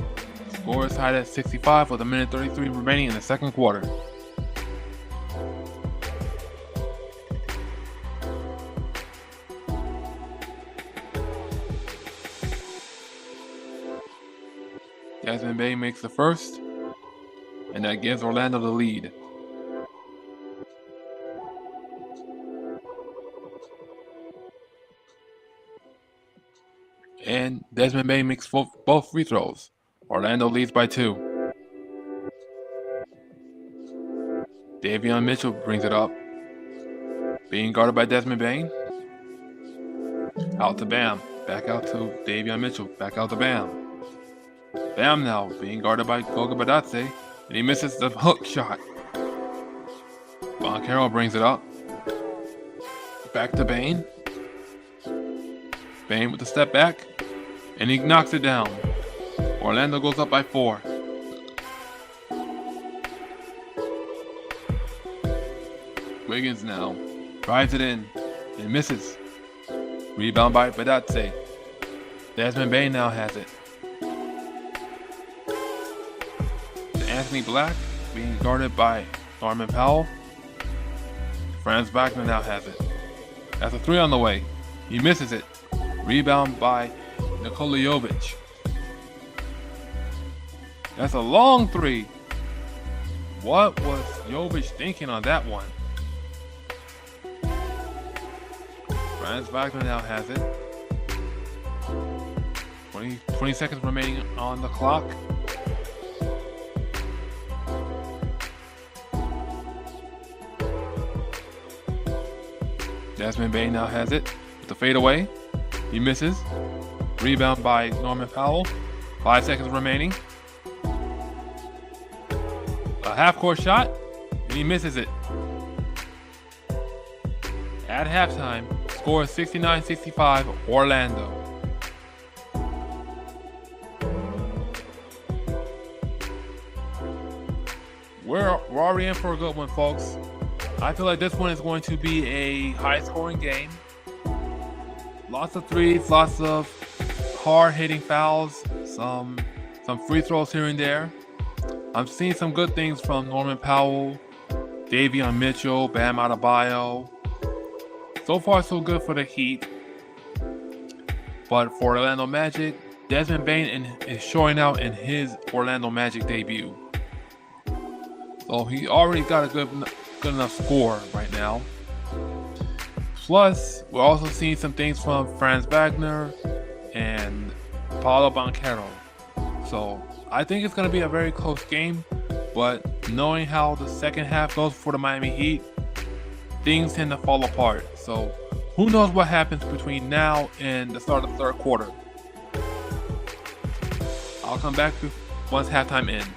Score is tied at 65 with 1:33 remaining in the second quarter. Desmond Bane makes the first, and that gives Orlando the lead. And Desmond Bane makes both free throws. Orlando leads by 2. Davion Mitchell brings it up. Being guarded by Desmond Bane. Out to Bam. Back out to Davion Mitchell. Back out to Bam. Bam now being guarded by Goga Bitadze. And he misses the hook shot. Banchero brings it up. Back to Bane. Bane with the step back. And he knocks it down. Orlando goes up by 4. Wiggins now drives it in and misses. Rebound by Bitadze. Desmond Bane now has it. To Anthony Black, being guarded by Norman Powell. Franz Wagner now has it. That's a 3 on the way. He misses it. Rebound by Nikola Jovic. That's a long 3. What was Jovic thinking on that one? Franz Wagner now has it. 20 seconds remaining on the clock. Desmond Bane now has it. the fadeaway. He misses. Rebound by Norman Powell. 5 seconds remaining. A half-court shot, and he misses it. At halftime, score is 69-65 Orlando. We're already in for a good one, folks. I feel like this one is going to be a high-scoring game. Lots of threes, lots of hard-hitting fouls, some free throws here and there. I'm seeing some good things from Norman Powell, Davion Mitchell, Bam Adebayo. So far, so good for the Heat. But for Orlando Magic, Desmond Bane is showing out in his Orlando Magic debut. So he already got a good enough score right now. Plus, we're also seeing some things from Franz Wagner and Paolo Banchero. So I think it's going to be a very close game, but knowing how the second half goes for the Miami Heat, things tend to fall apart. So who knows what happens between now and the start of the third quarter. I'll come back once halftime ends.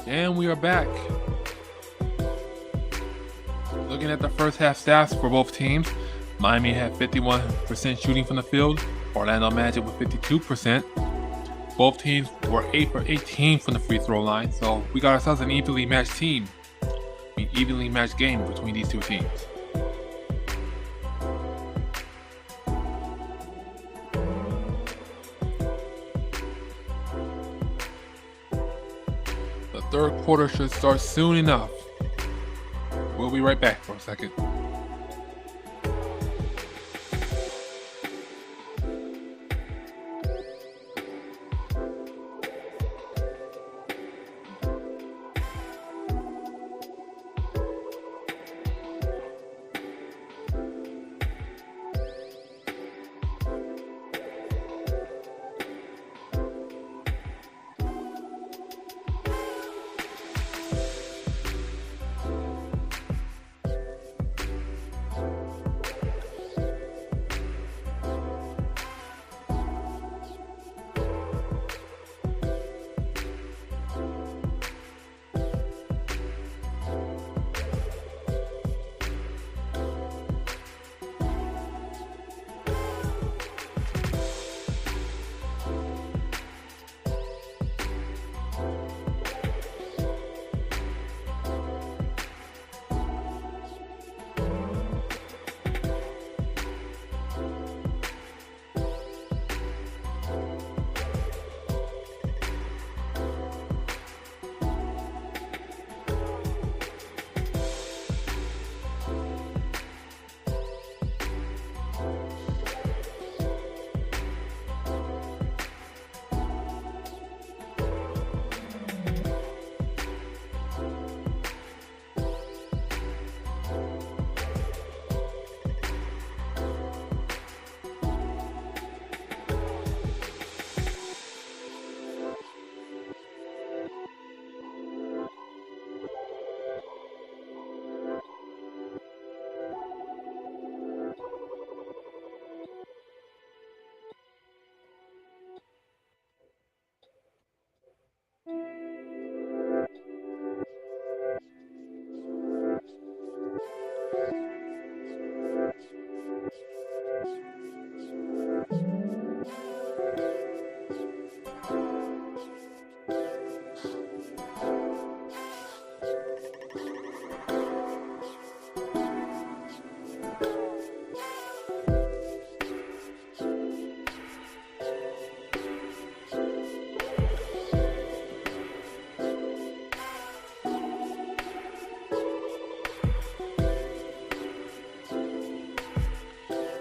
And we are back. Looking at the first half stats for both teams, Miami had 51% shooting from the field, Orlando Magic with 52%. Both teams were 8 for 18 from the free throw line, so we got ourselves an evenly matched team. An evenly matched game between these two teams. The third quarter should start soon enough. We'll be right back for a second.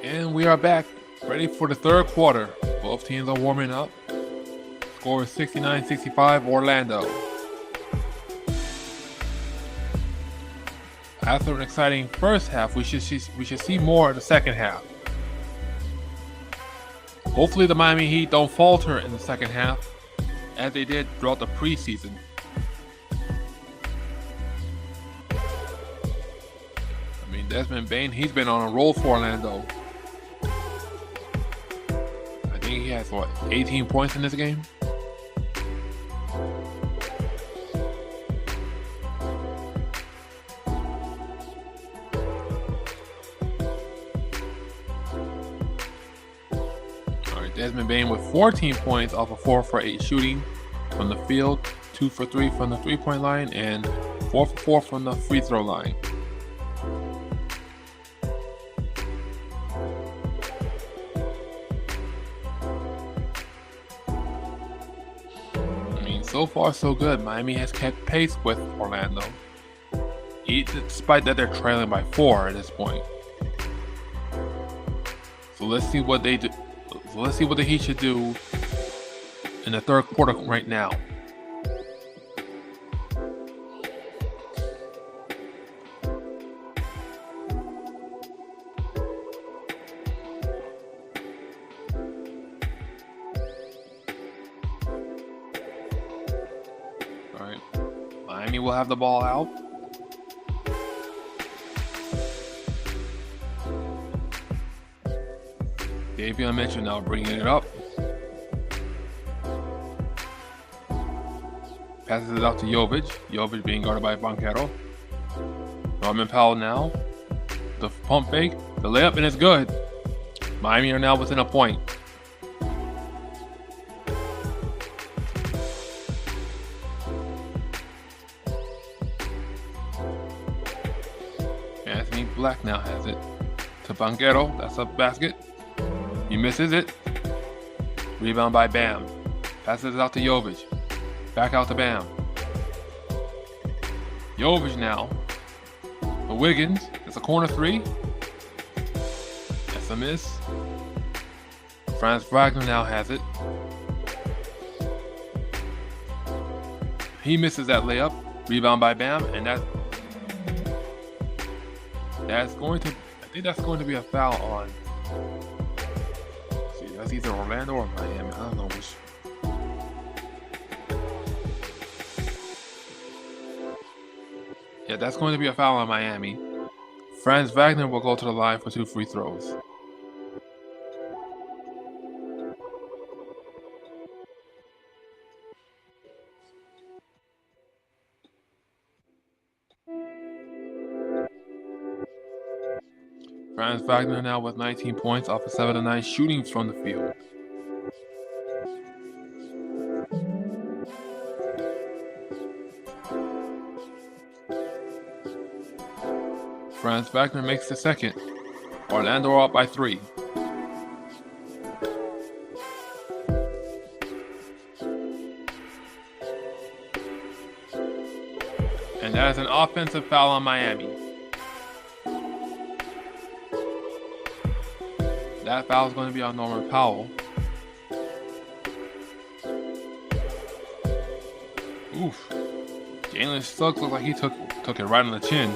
And we are back, ready for the third quarter. Both teams are warming up. Score is 69-65 Orlando. After an exciting first half, we should see more in the second half. Hopefully the Miami Heat don't falter in the second half, as they did throughout the preseason. I mean, Desmond Bane, he's been on a roll for Orlando. I think he has, 18 points in this game? Desmond Bane with 14 points off of 4 for 8 shooting from the field, 2 for 3 from the three-point line, and 4 for 4 from the free throw line. I mean, so far so good. Miami has kept pace with Orlando, despite that they're trailing by 4 at this point. So let's see what they do. So let's see what the Heat should do in the third quarter right now. All right, Miami will have the ball out. Davion Mitchell now bringing it up. Passes it out to Jovic. Jovic being guarded by Banchero. Norman Powell now. The pump fake. The layup, and it's good. Miami are now within a point. Anthony Black now has it to Banchero. That's a basket. He misses it. Rebound by Bam. Passes it out to Jovic. Back out to Bam. Jovic now. For Wiggins. It's a corner three. That's a miss. Franz Wagner now has it. He misses that layup. Rebound by Bam, and that's going to, I think that's going to be a foul on. Let's see, that's either Orlando or Miami. I don't know which. Yeah, that's going to be a foul on Miami. Franz Wagner will go to the line for 2 free throws. Franz Wagner now with 19 points off of 7 of 9 shooting from the field. Franz Wagner makes the second. Orlando are up by 3. And that is an offensive foul on Miami. That foul is going to be on Norman Powell. Oof. Jalen Suggs looks like he took it right on the chin.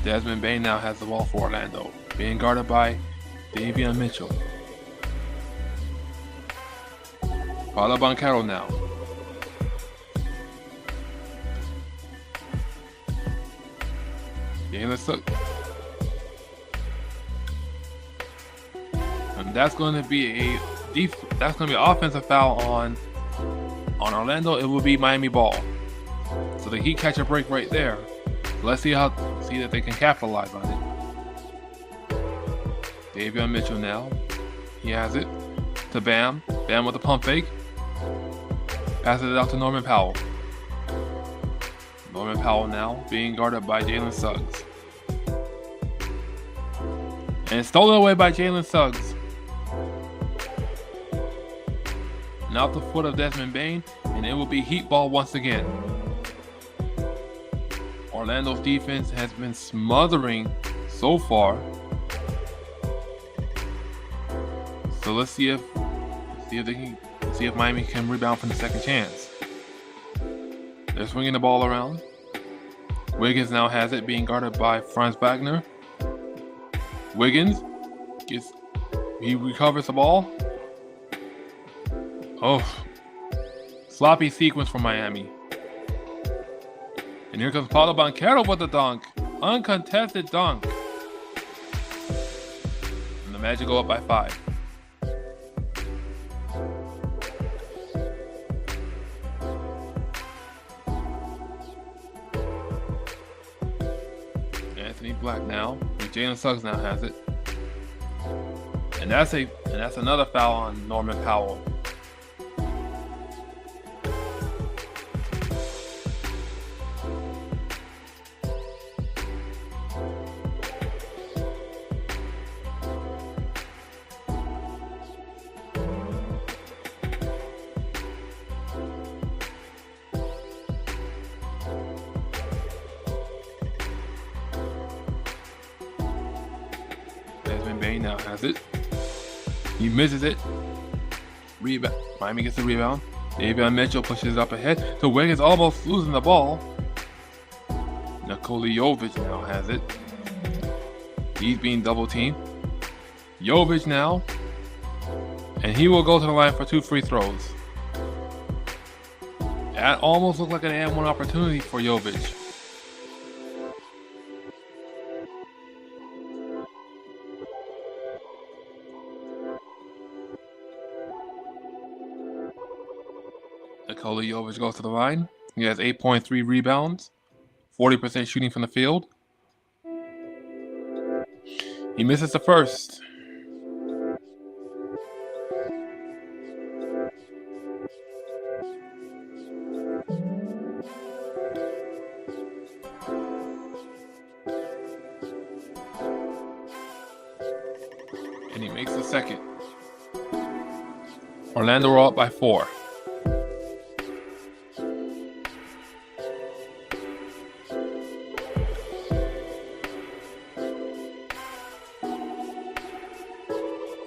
Desmond Bane now has the ball for Orlando, being guarded by Davion Mitchell. Paolo Banchero now. Jalen Suggs. And that's going to be an offensive foul on Orlando. It will be Miami ball. So the Heat catch a break right there. Let's see that they can capitalize on it. Davion Mitchell now. He has it to Bam. Bam with a pump fake. Passes it out to Norman Powell. Norman Powell now being guarded by Jalen Suggs. And stolen away by Jalen Suggs. Now at the foot of Desmond Bane, and it will be Heat ball once again. Orlando's defense has been smothering so far. So let's see if Miami can rebound from the second chance. They're swinging the ball around. Wiggins now has it, being guarded by Franz Wagner. Wiggins he recovers the ball. Oh, sloppy sequence from Miami. And here comes Paolo Banchero with the dunk. Uncontested dunk. And the Magic go up by 5. Anthony Black now. Jalen Suggs now has it. And that's another foul on Norman Powell. Bane now has it. He misses it. Rebound. Miami gets the rebound. Davion Mitchell pushes it up ahead to Wiggins, almost losing the ball. Nikola Jovic now has it. He's being double teamed. Jovic now. And he will go to the line for 2 free throws. That almost looked like an and one opportunity for Jovic. Nikola Jovic goes to the line. He has 8.3 rebounds, 40% shooting from the field. He misses the first. And he makes the second. Orlando are up by 4.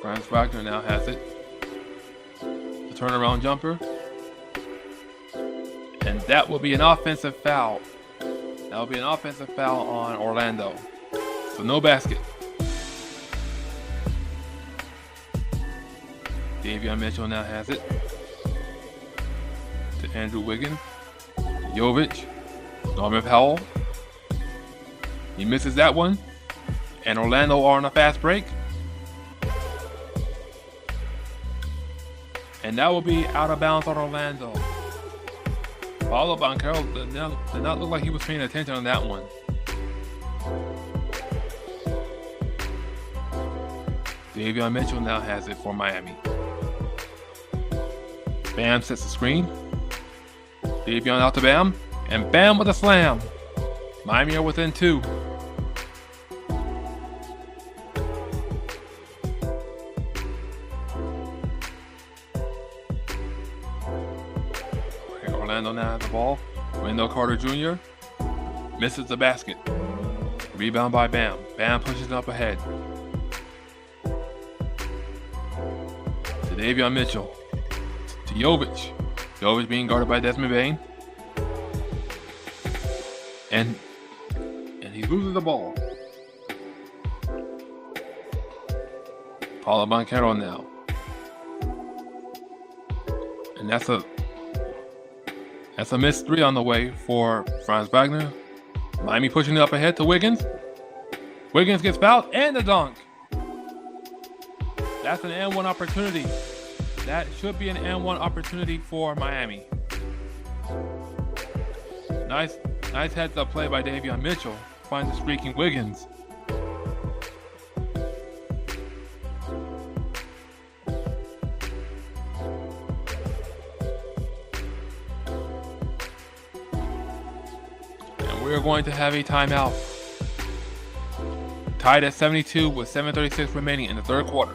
Franz Wagner now has it. The turnaround jumper. And that will be an offensive foul. That will be an offensive foul on Orlando. So no basket. Davion Mitchell now has it. To Andrew Wiggins. Jovic. Norman Powell. He misses that one. And Orlando are on a fast break. And that will be out of bounds on Orlando. Paolo Banchero did not look like he was paying attention on that one. Davion Mitchell now has it for Miami. Bam sets the screen. Davion out to Bam. And Bam with a slam. Miami are within 2. Orlando now has the ball. Wendell Carter Jr. misses the basket. Rebound by Bam. Bam pushes it up ahead. To Davion Mitchell. To Jovic. Jovic being guarded by Desmond Bane. And he loses the ball. Paolo Banchero now. And that's a missed 3 on the way for Franz Wagner. Miami pushing it up ahead to Wiggins. Wiggins gets fouled and the dunk. That's an N1 opportunity. That should be an N1 opportunity for Miami. Nice heads up play by Davion Mitchell. Finds the streaking Wiggins. We are going to have a timeout. Tied at 72 with 7:36 remaining in the third quarter.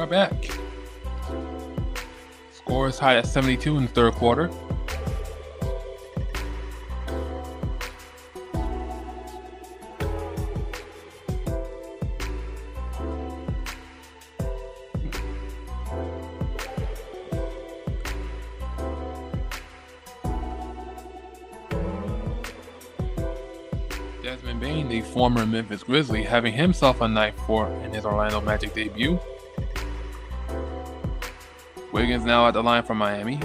are back. Score is tied at 72 in the third quarter. Desmond Bane, the former Memphis Grizzly, having himself a night for in his Orlando Magic debut. Wiggins now at the line from Miami.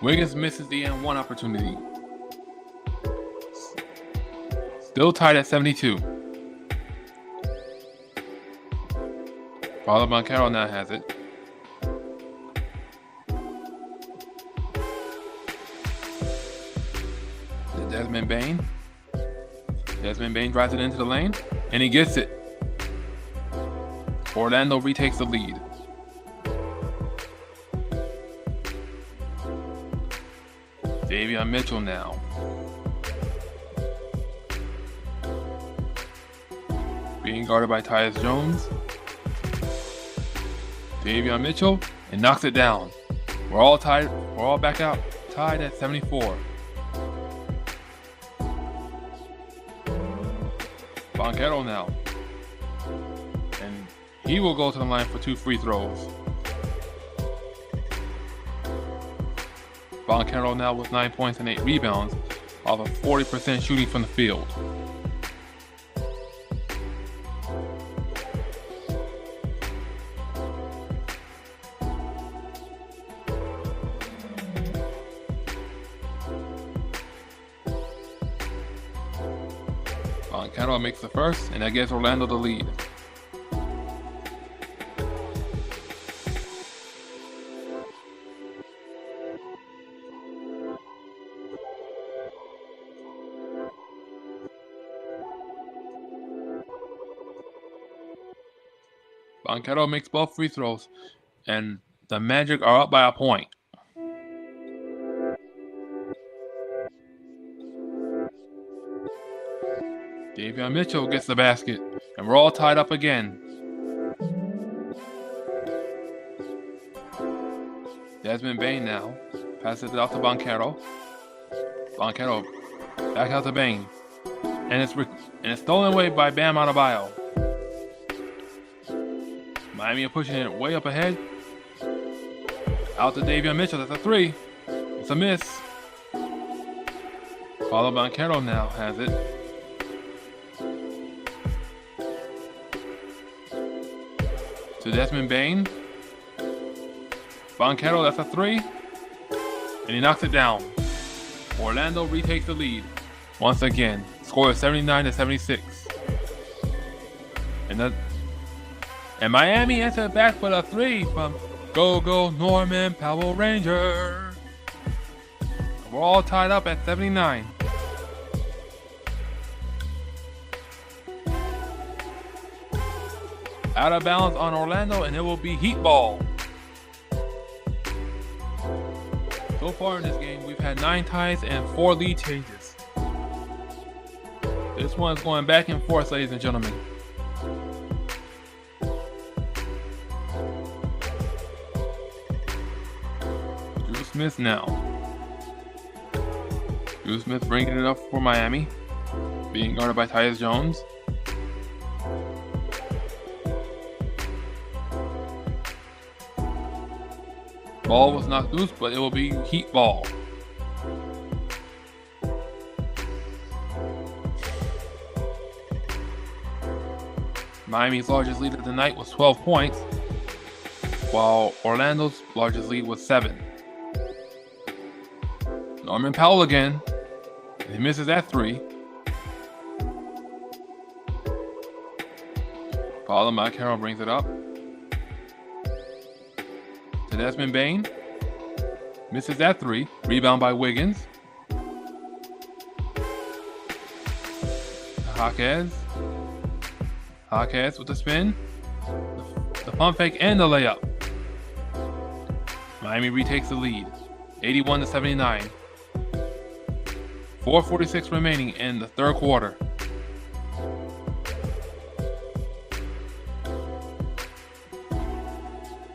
Wiggins misses the N1 opportunity. Still tied at 72. Paolo Banchero now has it. Desmond Bane. Desmond Bane drives it into the lane, and he gets it. Orlando retakes the lead. Davion Mitchell now. Being guarded by Tyus Jones. Davion Mitchell, and knocks it down. We're all tied. We're all back out, tied at 74. Banchero now, and he will go to the line for 2 free throws. Banchero now with 9 points and 8 rebounds, off of 40% shooting from the field. Banchero makes the first, and that gives Orlando the lead. Banchero makes both free throws, and the Magic are up by a point. Davion Mitchell gets the basket, and we're all tied up again. Desmond Bane now passes it out to Banchero. Banchero back out to Bane, and it's stolen away by Bam Adebayo. Miami are pushing it way up ahead. Out to Davion Mitchell. That's a 3. It's a miss. Paolo Banchero now has it. To Desmond Bane. Banchero, that's a 3. And he knocks it down. Orlando retakes the lead. Once again. Score is 79 to 76. And Miami entered back with a 3 from Go Norman Powell Ranger. We're all tied up at 79. Out of bounds on Orlando, and it will be Heat ball. So far in this game, we've had 9 ties and 4 lead changes. This one's going back and forth, ladies and gentlemen. Drew Smith now. Drew Smith bringing it up for Miami, being guarded by Tyus Jones. Ball was knocked loose, but it will be Heat ball. Miami's largest lead of the night was 12 points, while Orlando's largest lead was 7. Norman Powell again. He misses that 3. Paolo Banchero brings it up. To Desmond Bane. Misses that 3. Rebound by Wiggins. Jaquez. Jaquez with the spin. The pump fake and the layup. Miami retakes the lead. 81 to 79. 4:46 remaining in the third quarter.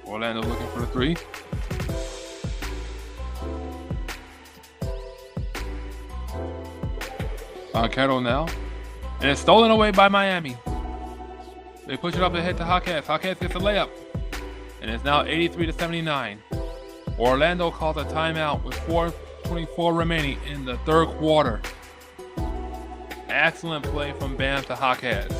Orlando looking for the three. Kettle now. And it's stolen away by Miami. They push it up ahead to Jaquez. Jaquez gets a layup. And it's now 83-79. Orlando calls a timeout with 4:24 remaining in the third quarter. Excellent play from Bam to Jaquez.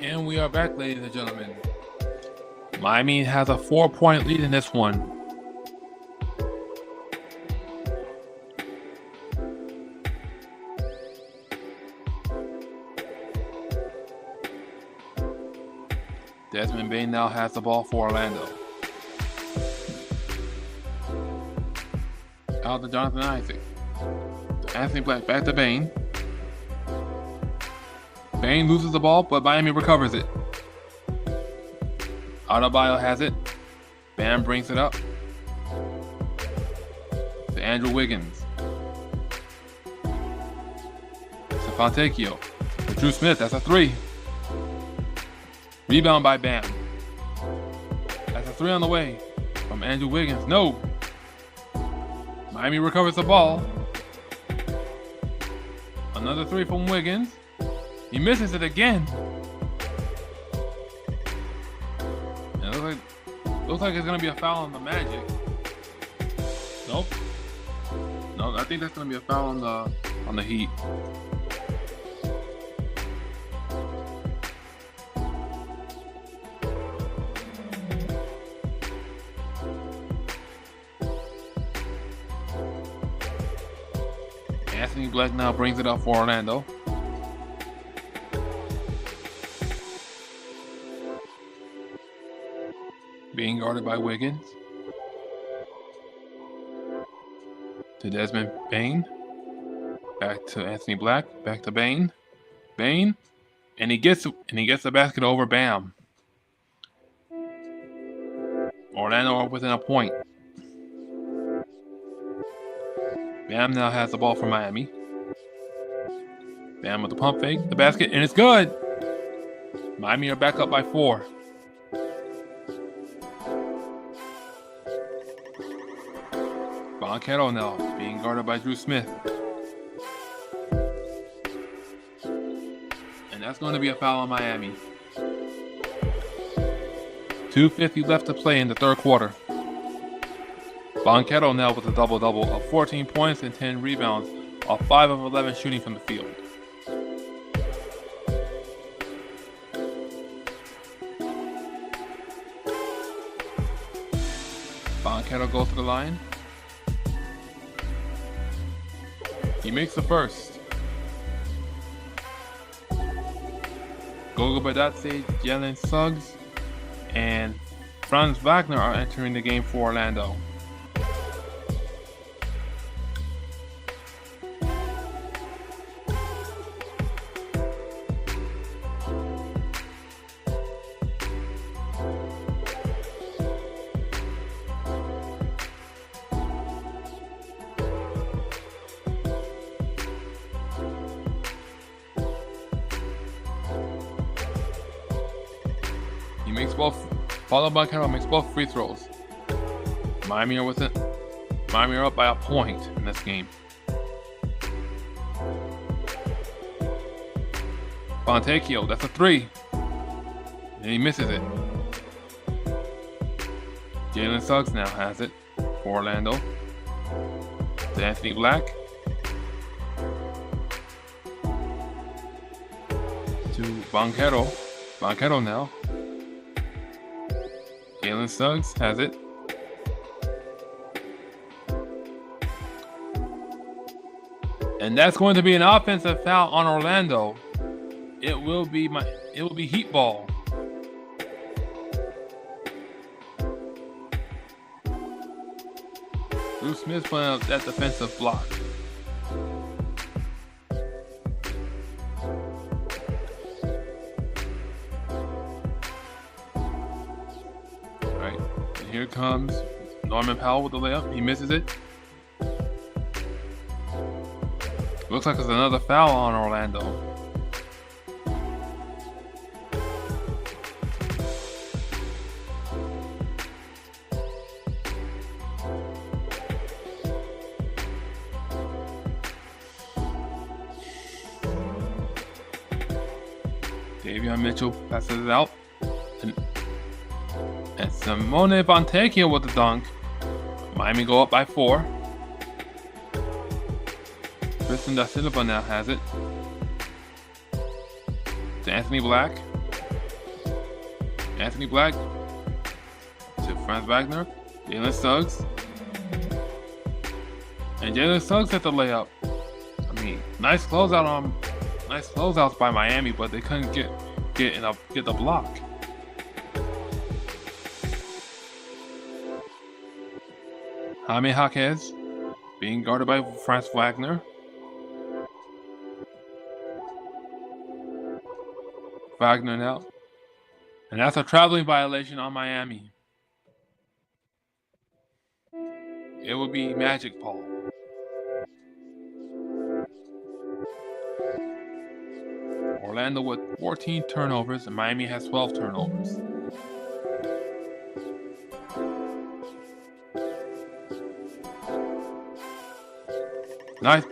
And we are back, ladies and gentlemen. Miami has a 4-point lead in this one. Desmond Bane now has the ball for Orlando. Out to Jonathan Isaac. Anthony Black back to Bane. Bane loses the ball, but Miami recovers it. Adebayo has it. Bam brings it up. To Andrew Wiggins. To Fontecchio. To Drew Smith, that's a three. Rebound by Bam. That's a three on the way from Andrew Wiggins. No. Miami recovers the ball. Another three from Wiggins. He misses it again. And it looks like it's gonna be a foul on the Magic. Nope. No, I think that's gonna be a foul on the Heat. Anthony Black now brings it up for Orlando. Being guarded by Wiggins. To Desmond Bane. Back to Anthony Black. Back to Bane. Bane. And he gets the basket over Bam. Orlando are within a point. Bam now has the ball for Miami. Bam with the pump fake, the basket, and it's good. Miami are back up by 4. Banchero now being guarded by Drew Smith. And that's going to be a foul on Miami. 2:50 left to play in the third quarter. Banchero now with a double-double of 14 points and 10 rebounds, off 5 of 11 shooting from the field. Banchero goes to the line. He makes the first. Goga Bitadze, Jalen Suggs, and Franz Wagner are entering the game for Orlando. He makes both. Followed by Banchero makes both free throws. Miami are with it. Miami are up by a point in this game. Fontecchio, that's a 3. And he misses it. Jalen Suggs now has it for Orlando. To Anthony Black. To Banchero. Banchero now. Jalen Suggs has it. And that's going to be an offensive foul on Orlando. It will be Heat ball. Drew Smith putting up that defensive block. Here comes Norman Powell with the layup. He misses it. Looks like it's another foul on Orlando. Davion Mitchell passes it out. And Simone Fontecchio with the dunk. Miami go up by 4. Tristan Da Silva now has it. To Anthony Black. Anthony Black to Franz Wagner. Jalen Suggs. And Jalen Suggs at the layup. I mean, nice closeouts by Miami, but they couldn't get the block. Jaime Jaquez being guarded by Franz Wagner. Wagner now. And that's a traveling violation on Miami. It would be Magic Paul. Orlando with 14 turnovers and Miami has 12 turnovers. Nice.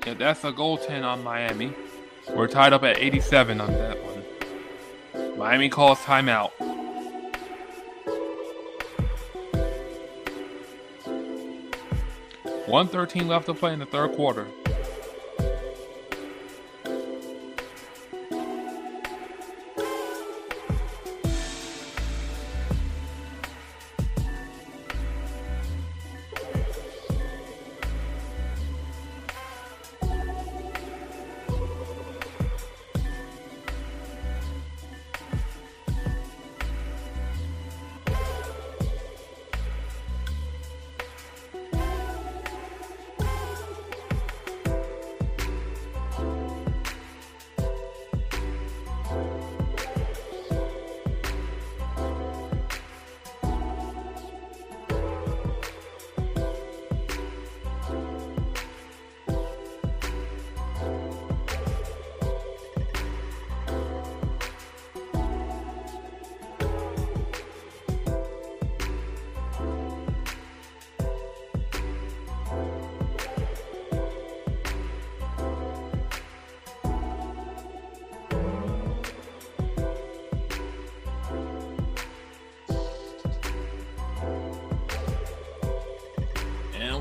Yeah, that's a goaltend on Miami. We're tied up at 87 on that one. Miami calls timeout. .113 left to play in the third quarter.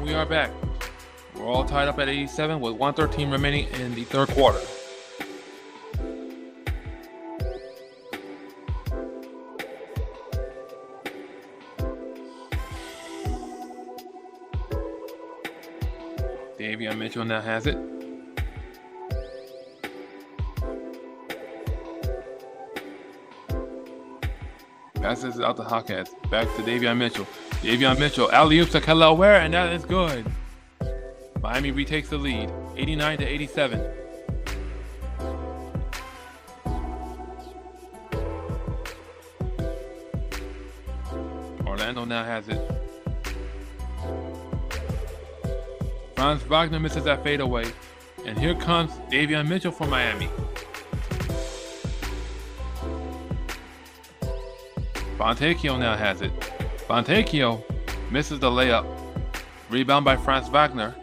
we are back. We're all tied up at 87 with 1:13 remaining in the third quarter. Davion Mitchell now has it. Passes it out to Hawkins. Back to Davion Mitchell. Davion Mitchell alley-oops to Kel'el Ware, and that is good. Miami retakes the lead, 89 to 87. Orlando now has it. Franz Wagner misses that fadeaway, and here comes Davion Mitchell for Miami. Fontecchio now has it. Fontecchio misses the layup. Rebound by Franz Wagner.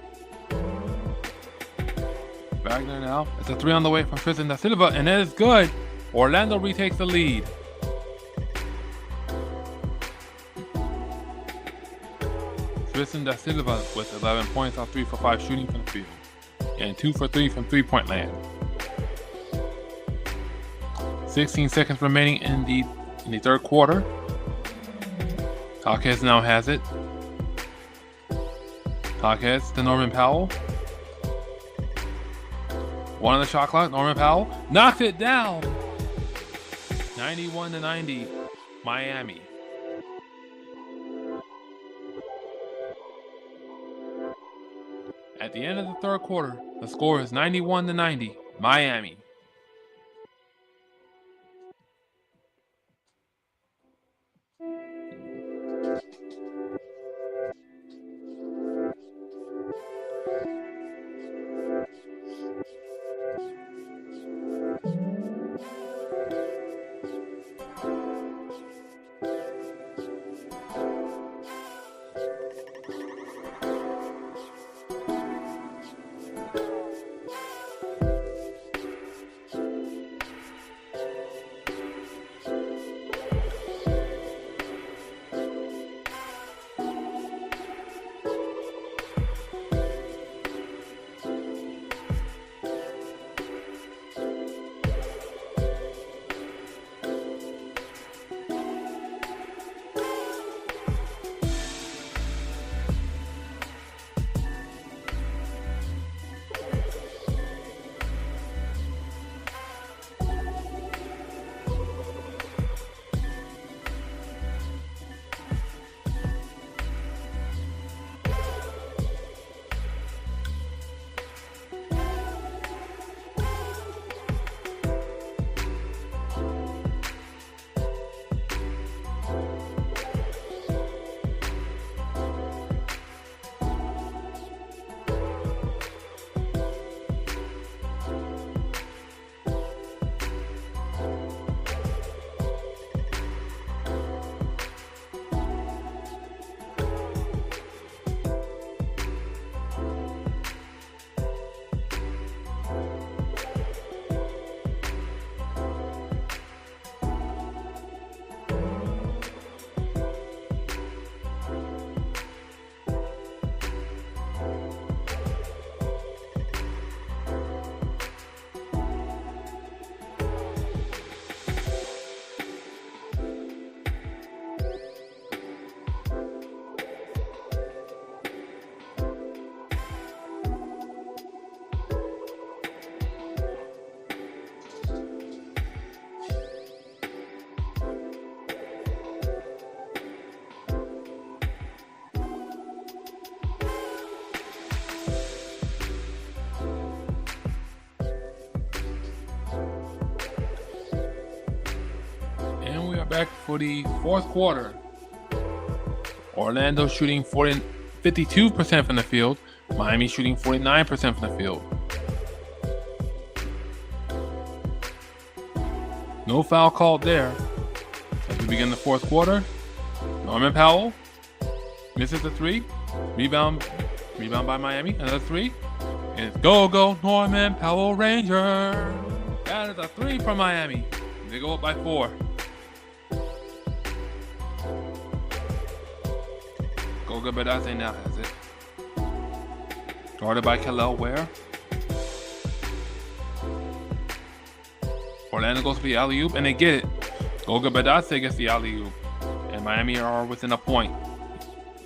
Wagner now. It's a three on the way from Tristan da Silva, and that is good. Orlando retakes the lead. Tristan da Silva with 11 points off 3 for 5 shooting from the field, and 2 for 3 from three-point land. 16 seconds remaining in the third quarter. Hawkins now has it. Hawkins to Norman Powell. One on the shot clock. Norman Powell knocks it down. 91 to 90, Miami. At the end of the third quarter, the score is 91 to 90, Miami. Back for the fourth quarter. Orlando shooting 52% from the field. Miami shooting 49% from the field. No foul called there. As we begin the fourth quarter, Norman Powell misses the three. Rebound by Miami. Another three. And it's go Norman Powell Ranger. That is a three from Miami. They go up by 4. Goga Badate now has it. Guarded by Kel'el Ware. Orlando goes for the alley-oop, and they get it. Goga Bitadze gets the alley-oop. And Miami are within a point.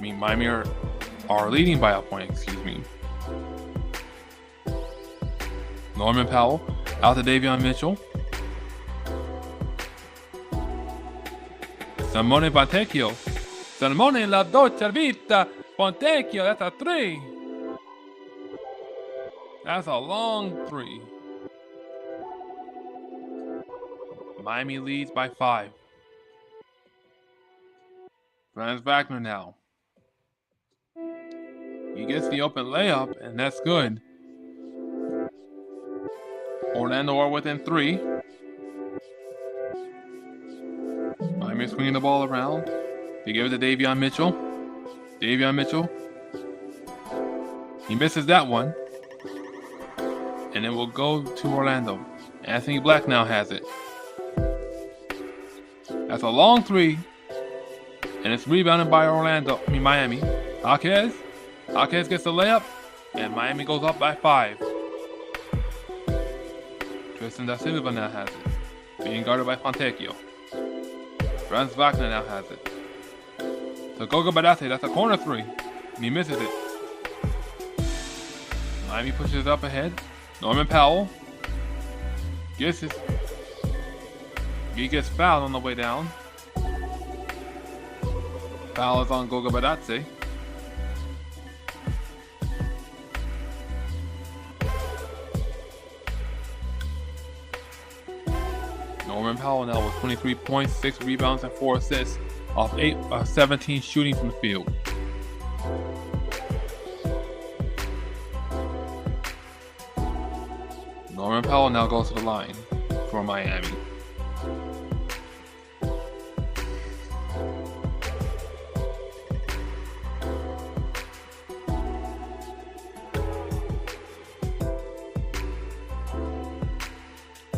Miami are leading by a point, excuse me. Norman Powell out to Davion Mitchell. Simone Fontecchio. Simone La Dolce Vita. Fontecchio, that's a 3. That's a long 3. Miami leads by 5. Franz Wagner now. He gets the open layup, and that's good. Orlando are within 3. Miami swinging the ball around. They give it to Davion Mitchell. Davion Mitchell. He misses that one. And it will go to Orlando. Anthony Black now has it. That's a long 3. And it's rebounded by Miami. Jaquez. Jaquez gets the layup. And Miami goes up by 5. Tristan Da Silva now has it. Being guarded by Fontecchio. Franz Wagner now has it. So Goga Bitadze, that's a corner 3. And he misses it. Miami pushes up ahead. Norman Powell. He gets fouled on the way down. Foul is on Goga Bitadze. Norman Powell now with 23 points, 6 rebounds, and 4 assists off 17 shooting from the field. Norman Powell now goes to the line for Miami.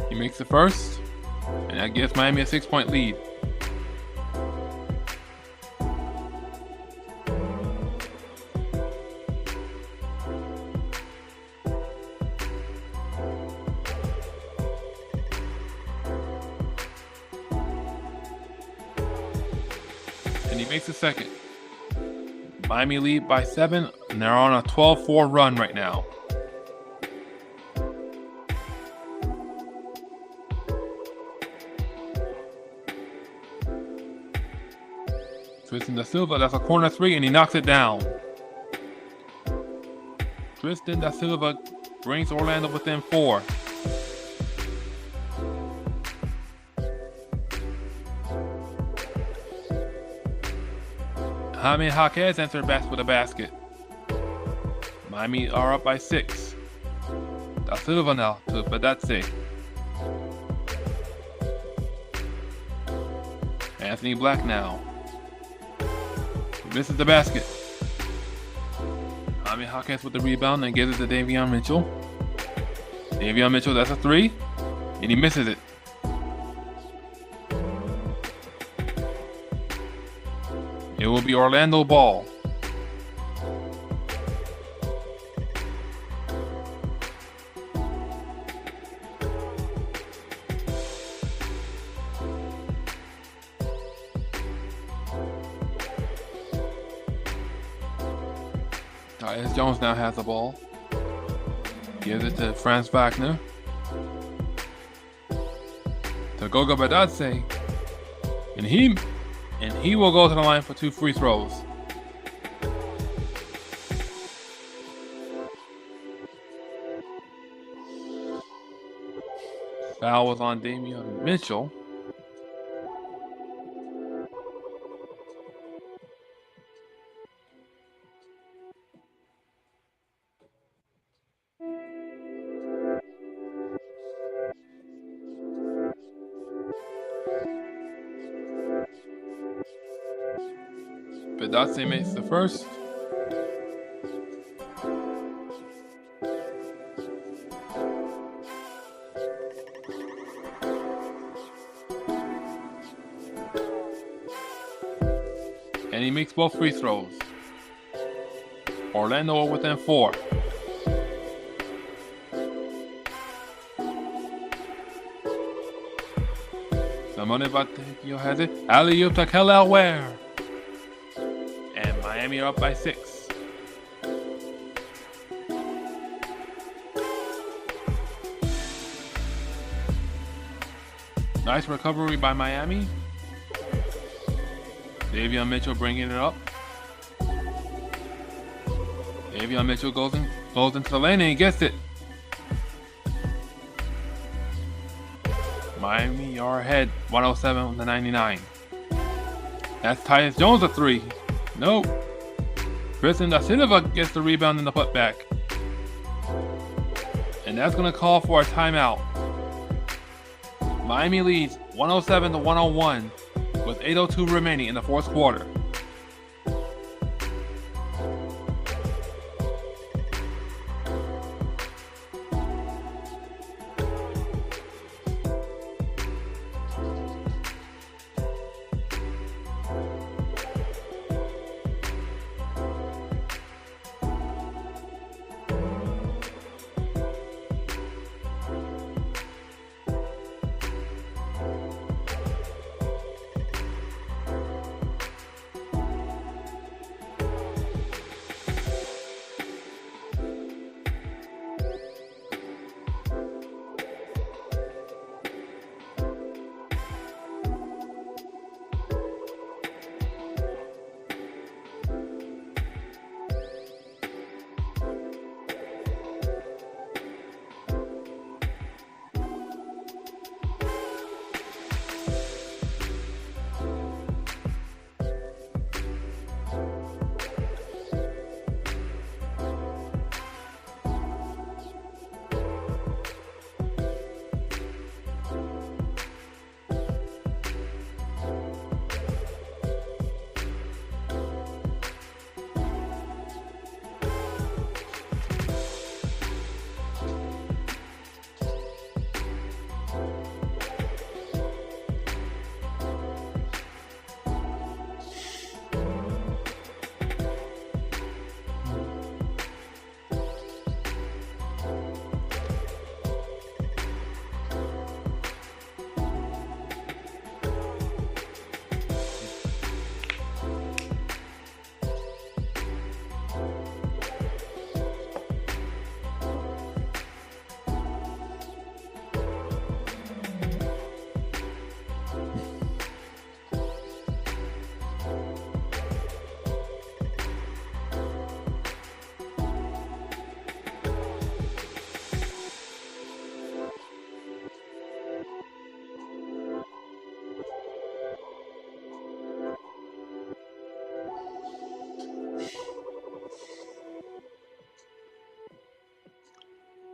He makes the first, and that gives Miami a 6-point lead. And he makes the second. Miami lead by 7, and they're on a 12-4 run right now. Tristan Da Silva, that's a corner 3, and he knocks it down. Tristan Da Silva brings Orlando within 4. Jaime Jaquez entered back with a basket. Miami are up by 6. Da Silva now to Bitadze. Anthony Black now. Misses the basket. Jaime Jaquez with the rebound and gives it to Davion Mitchell. Davion Mitchell, that's a 3. And he misses it. It will be Orlando ball. Tyus Jones now has the ball. Gives it to Franz Wagner. To Goga Bitadze. And he will go to the line for 2 free throws. Foul was on Davion Mitchell. Bitadze makes the first. And he makes both free throws. Orlando are within 4. Simone Banchero has it. Alley-oop to Kelly Ware. And Miami are up by 6. Nice recovery by Miami. Davion Mitchell bringing it up. Davion Mitchell goes into the lane and he gets it. Miami are ahead, 107-99. That's Tyus Jones a 3. Nope. Tristan da Silva gets the rebound and the putback. And that's going to call for a timeout. Miami leads 107-101 with 8:02 remaining in the fourth quarter.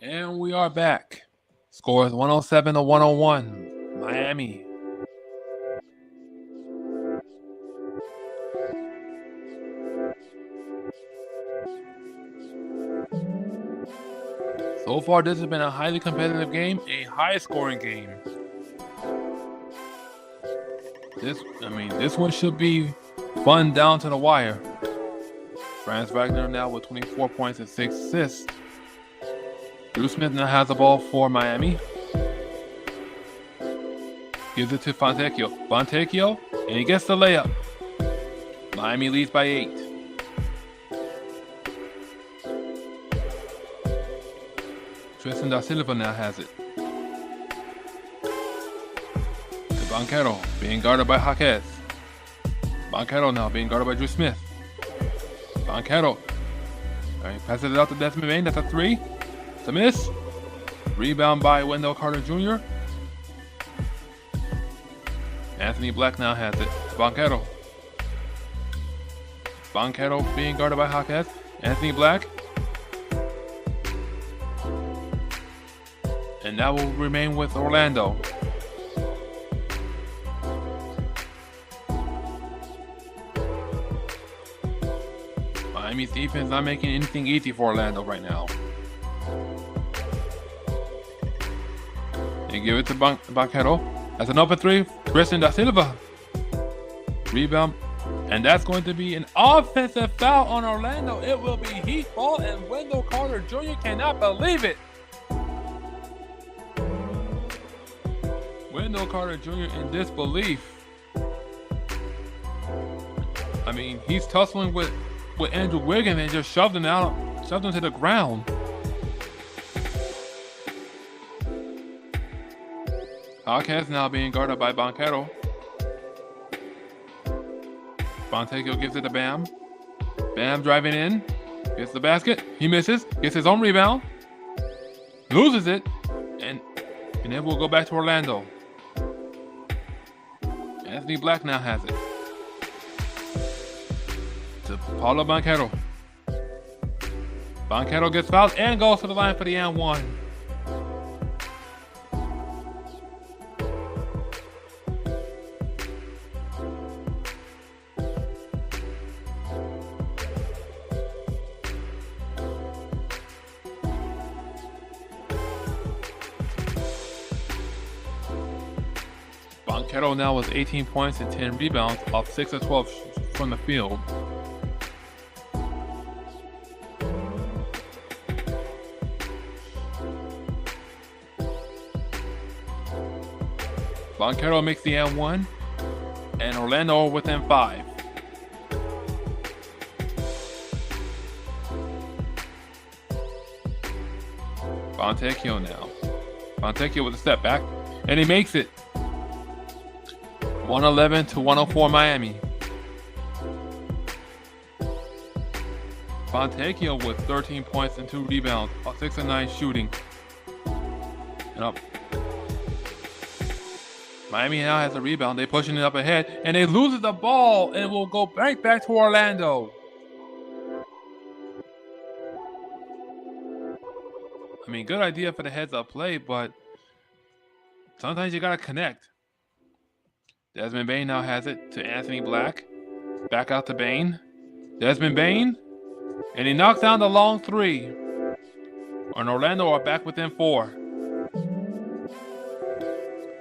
And we are back. Score is 107-101. Miami. So far, this has been a highly competitive game, a high-scoring game. This one should be fun down to the wire. Franz Wagner now with 24 points and 6 assists. Drew Smith now has the ball for Miami. Gives it to Fontecchio. Fontecchio, and he gets the layup. Miami leads by 8. Tristan da Silva now has it. To Banchero, being guarded by Jaquez. Banchero now being guarded by Drew Smith. Banchero. Passes it out to Desmond Bane. That's a 3. It's a miss. Rebound by Wendell Carter Jr. Anthony Black now has it. It's Banchero. Banchero being guarded by Jaquez. Anthony Black. And that will remain with Orlando. Miami's defense not making anything easy for Orlando right now. They give it to Banchero. That's an open 3. Tristan da Silva. Rebound. And that's going to be an offensive foul on Orlando. It will be Heat ball, and Wendell Carter Jr. cannot believe it. Wendell Carter Jr. in disbelief. I mean, he's tussling with Andrew Wiggins and just shoved him to the ground. Jaquez now being guarded by Banchero. Fontecchio gives it to Bam. Bam driving in. Gets the basket. He misses. Gets his own rebound. Loses it. And then we'll go back to Orlando. Anthony Black now has it. To Paulo Banchero. Banchero gets fouled and goes to the line for the and one. Banchero now with 18 points and 10 rebounds off 6 of 12 from the field. Banchero makes the and one, and Orlando within 5. Fontecchio now. Fontecchio with a step back, and he makes it. 111 to 104 Miami. Fontecchio with 13 points and 2 rebounds, 6 of 9 shooting. And up. Miami now has a rebound. They're pushing it up ahead, and they lose the ball, and it will go right back to Orlando. I mean, good idea for the heads-up play, but sometimes you gotta connect. Desmond Bane now has it to Anthony Black. Back out to Bane. Desmond Bane. And he knocks down the long three. And Orlando are back within 4.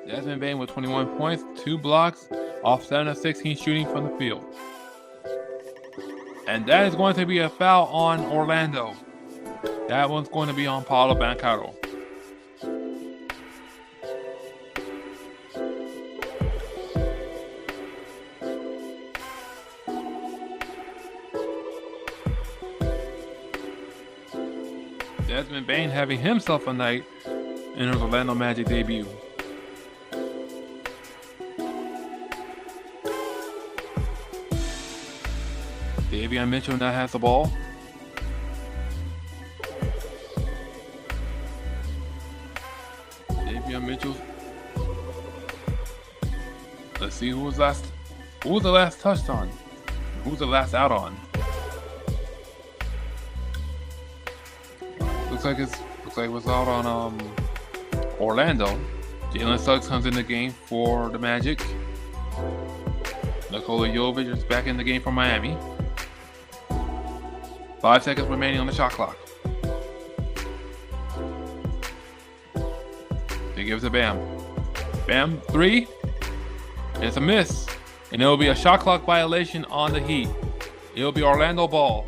Desmond Bane with 21 points, 2 blocks, off 7 of 16 shooting from the field. And that is going to be a foul on Orlando. That one's going to be on Paulo Banchero. Desmond Bane having himself a night in his Orlando Magic debut. Davion Mitchell now has the ball. Davion Mitchell. Let's see who was the last touched on? Who's the last out on? Looks like it was out on Orlando. Jalen Suggs comes in the game for the Magic. Nikola Jovic is back in the game for Miami. 5 seconds remaining on the shot clock. He gives it Bam. Bam, 3. It's a miss. And it will be a shot clock violation on the Heat. It will be Orlando ball.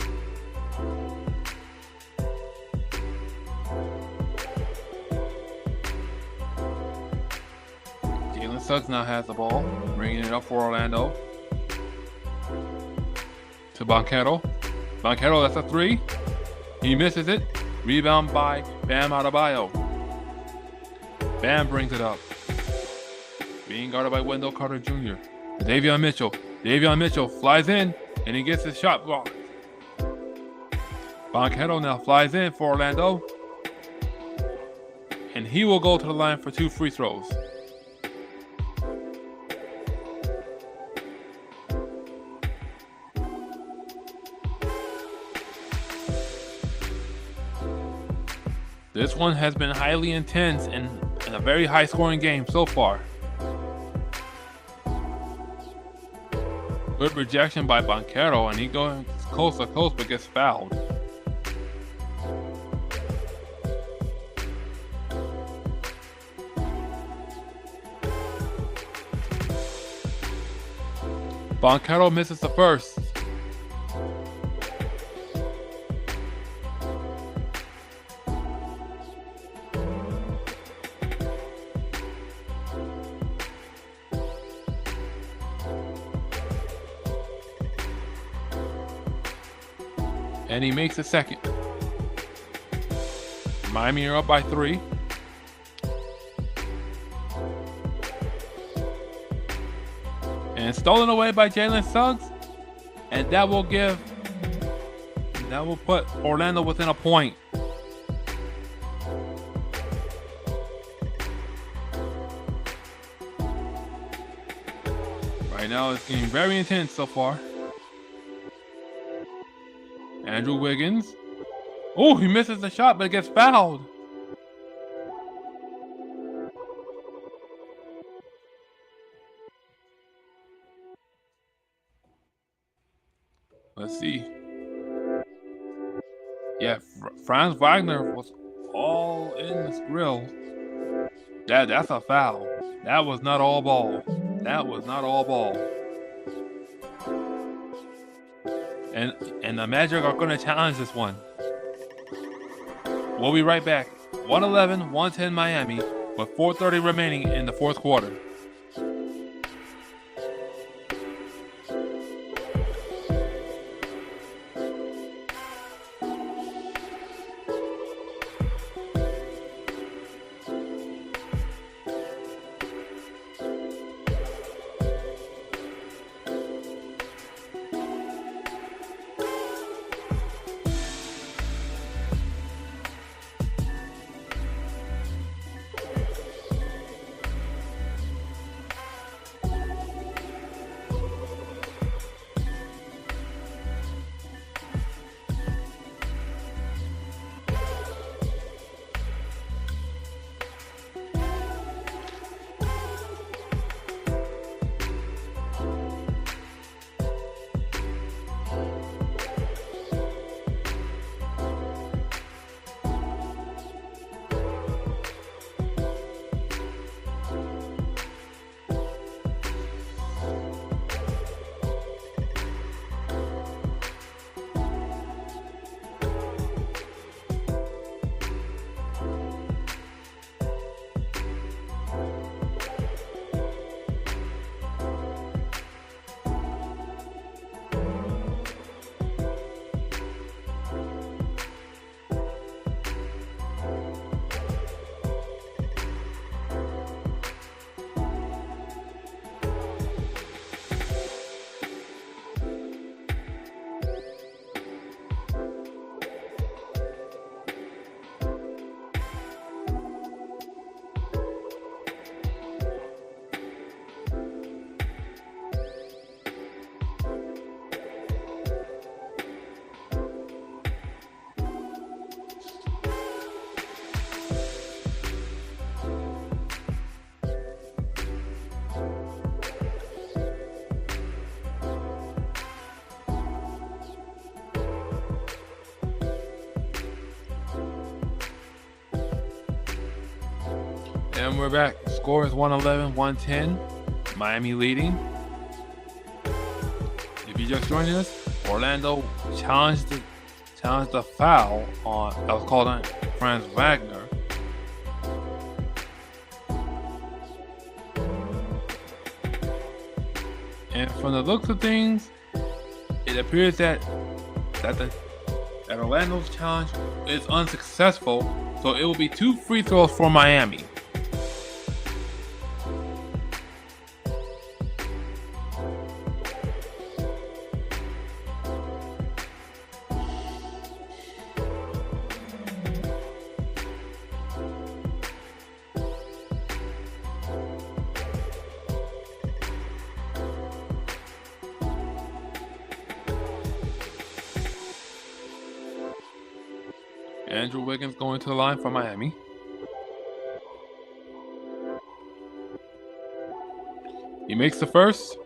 Jalen Suggs now has the ball, bringing it up for Orlando. To Banchero. Banchero, that's a 3. He misses it. Rebound by Bam Adebayo. Bam brings it up. Being guarded by Wendell Carter Jr. Davion Mitchell. Davion Mitchell flies in, and he gets his shot blocked. Banchero now flies in for Orlando. And he will go to the line for 2 free throws. This one has been highly intense and a very high scoring game so far. Good rejection by Banchero, and he goes coast to coast but gets fouled. Banchero misses the first. And he makes a second. Miami are up by 3. And stolen away by Jalen Suggs. And that will put Orlando within a point. Right now it's getting very intense so far. Andrew Wiggins. Oh, he misses the shot, but gets fouled. Let's see. Yeah, Franz Wagner was all in this grill. That's a foul. That was not all ball. That was not all ball. And the Magic are going to challenge this one. We'll be right back. 111-110 Miami with 4:30 remaining in the fourth quarter. And we're back. Score is 111-110. Miami leading. If you just joined us, Orlando challenged the foul on that was called on Franz Wagner. And from the looks of things, it appears that Orlando's challenge is unsuccessful, so it will be 2 free throws for Miami. Andrew Wiggins going to the line for Miami. He makes the first.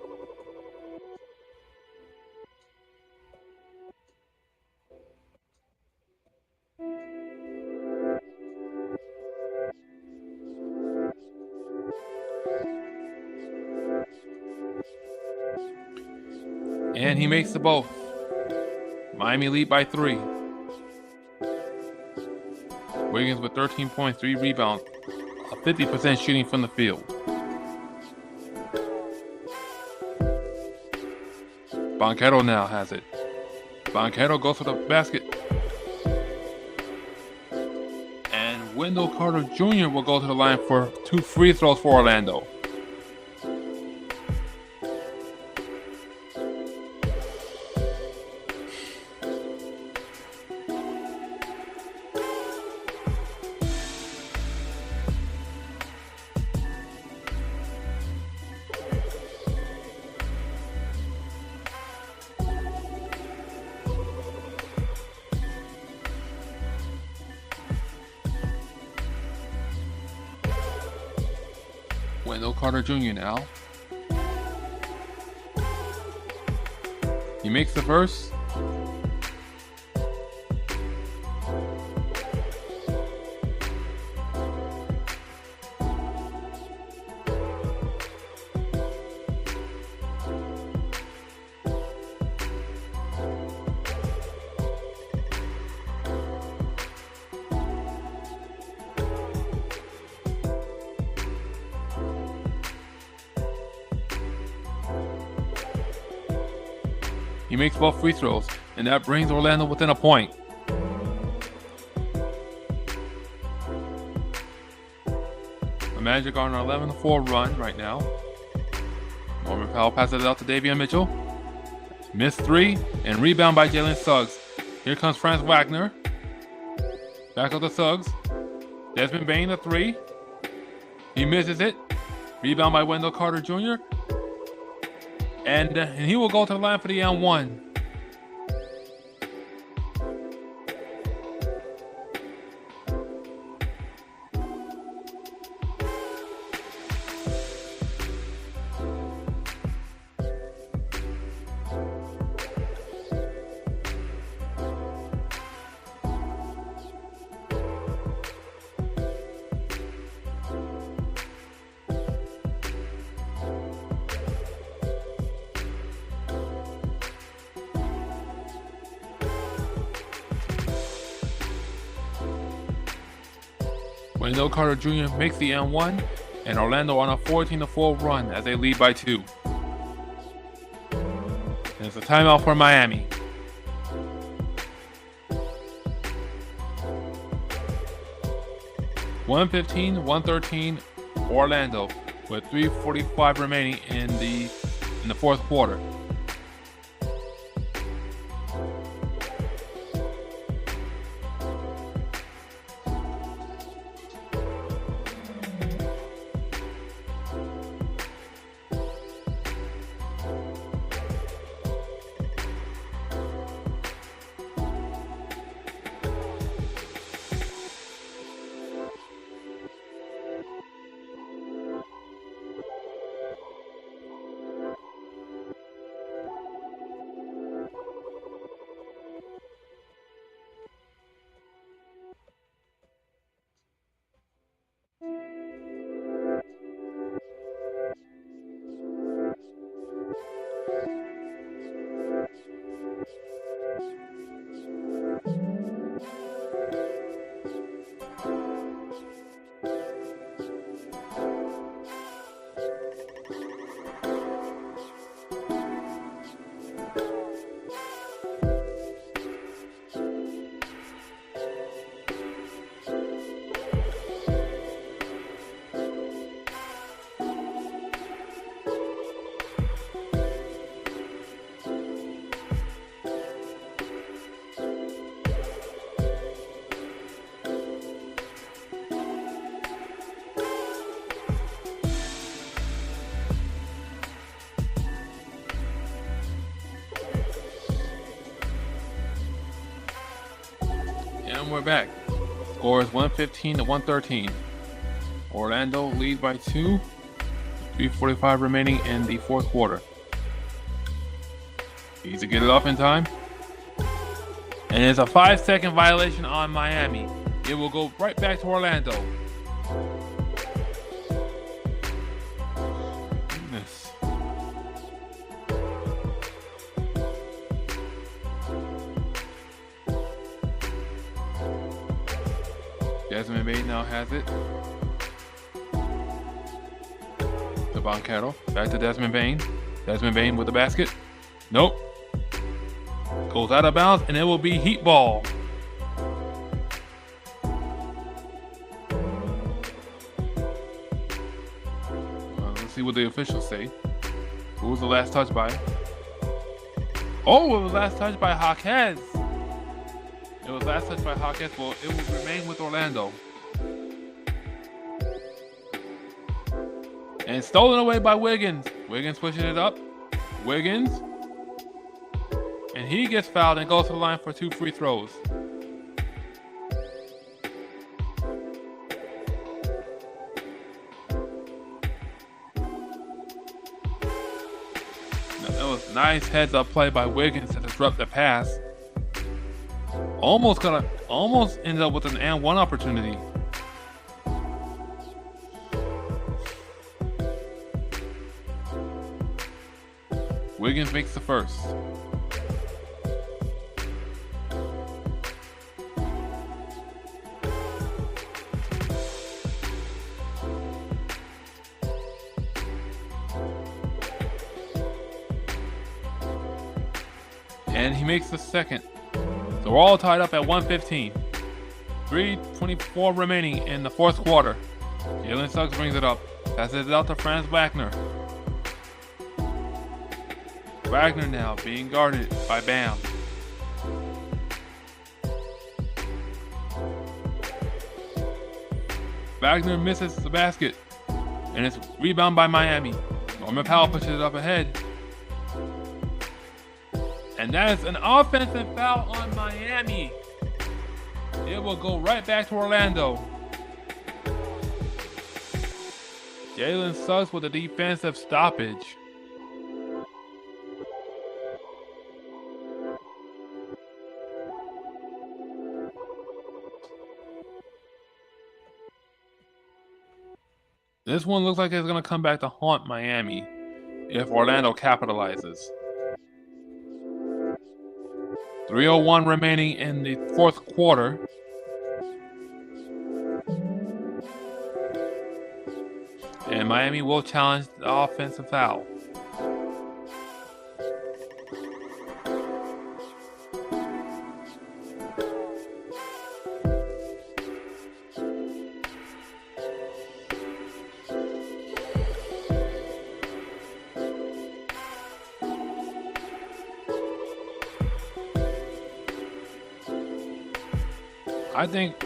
And he makes the both. Miami lead by 3. Wiggins with 13 points, 3 rebounds, a 50% shooting from the field. Banchero now has it. Banchero goes for the basket. And Wendell Carter Jr. will go to the line for 2 free throws for Orlando. Wendell Carter Jr. now. He makes the first. He makes both free throws, and that brings Orlando within a point. The Magic are on an 11-4 run right now. Norman Powell passes it out to Davion Mitchell. Missed 3, and rebound by Jalen Suggs. Here comes Franz Wagner. Back up to Suggs. Desmond Bane, a 3. He misses it. Rebound by Wendell Carter Jr. And he will go to the line for the and-one. Wendell Carter Jr. makes the and-one, and Orlando on a 14-4 run as they lead by 2. And it's a timeout for Miami. (1:15-113) Orlando with 3:45 remaining in the fourth quarter. And we're back. Score is 115-113. Orlando lead by 2. 3:45 remaining in the fourth quarter. Needs to get it off in time. And it's a 5-second violation on Miami. It will go right back to Orlando. Goodness. Desmond Bane now has it. To Banchero. Back to Desmond Bane. Desmond Bane with the basket. Nope. Goes out of bounds, and it will be Heat ball. Let's see what the officials say. Who was the last touch by? Oh, it was last touch by Jaquez. It was last touch by Jaquez. Well, it will remain with Orlando. And stolen away by Wiggins. Wiggins pushing it up. Wiggins. And he gets fouled and goes to the line for 2 free throws. That was nice heads-up play by Wiggins to disrupt the pass. Almost ended up with an and one opportunity. Wiggins makes the first. And he makes the second. So we're all tied up at 115. 3:24 remaining in the fourth quarter. Jalen Suggs brings it up. Passes it out to Franz Wagner. Wagner now being guarded by Bam. Wagner misses the basket. And it's rebound by Miami. Norman Powell pushes it up ahead. And that is an offensive foul on Miami. It will go right back to Orlando. Jalen Suggs with a defensive stoppage. This one looks like it's going to come back to haunt Miami if Orlando capitalizes. 3:01 remaining in the fourth quarter. And Miami will challenge the offensive foul.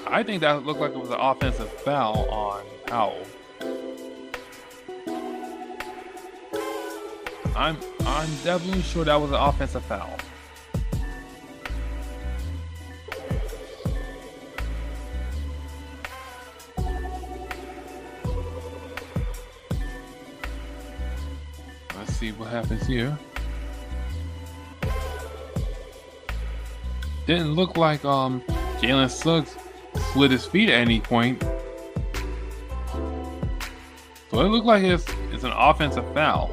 I think that looked like it was an offensive foul on Powell. I'm definitely sure that was an offensive foul. Let's see what happens here. Didn't look like Jalen Suggs slid his feet at any point. So it looked like it's an offensive foul.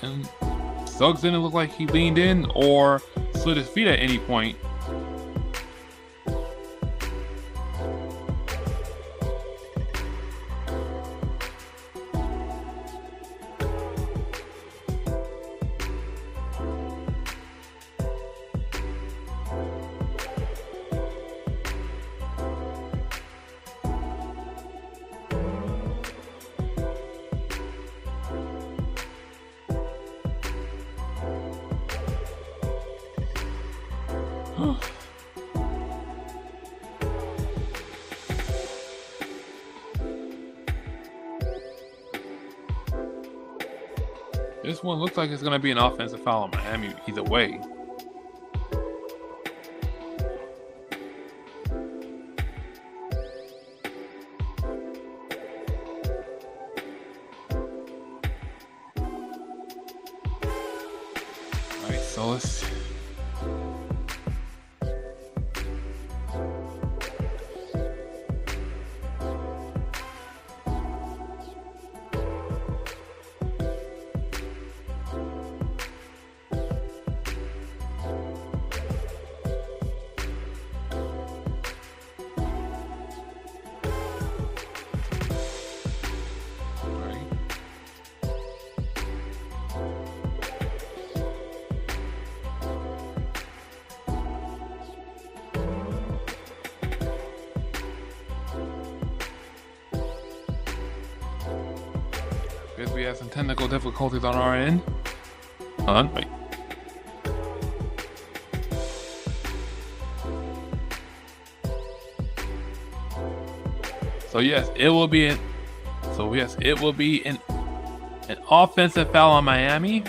And Suggs didn't look like he leaned in or slid his feet at any point. This one looks like it's going to be an offensive foul on Miami either way. All right, so let's... Because we have some technical difficulties on our end. Hold on, wait. So yes, it will be an offensive foul on Miami.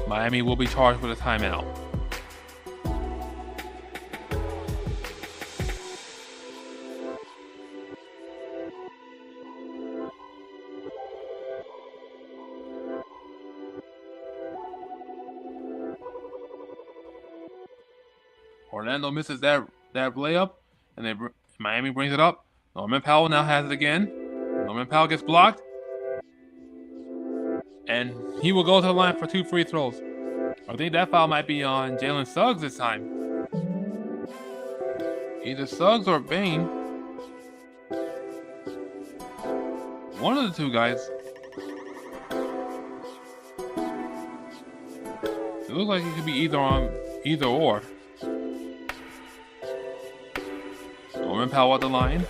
Miami will be charged with a timeout. Orlando misses that layup, and Miami brings it up. Norman Powell now has it again. Norman Powell gets blocked, and he will go to the line for 2 free throws. I think that foul might be on Jalen Suggs this time. Either Suggs or Bane. One of the two guys. It looks like it could be either or. Norman Powell at the line.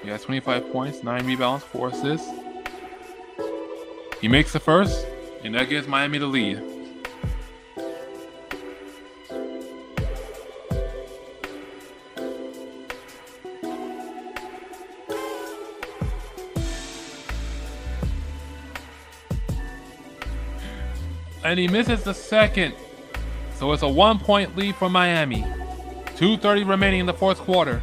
He has 25 points, 9 rebounds, 4 assists. He makes the first, and that gives Miami the lead. And he misses the second. So it's a 1-point lead for Miami. 2:30 remaining in the fourth quarter.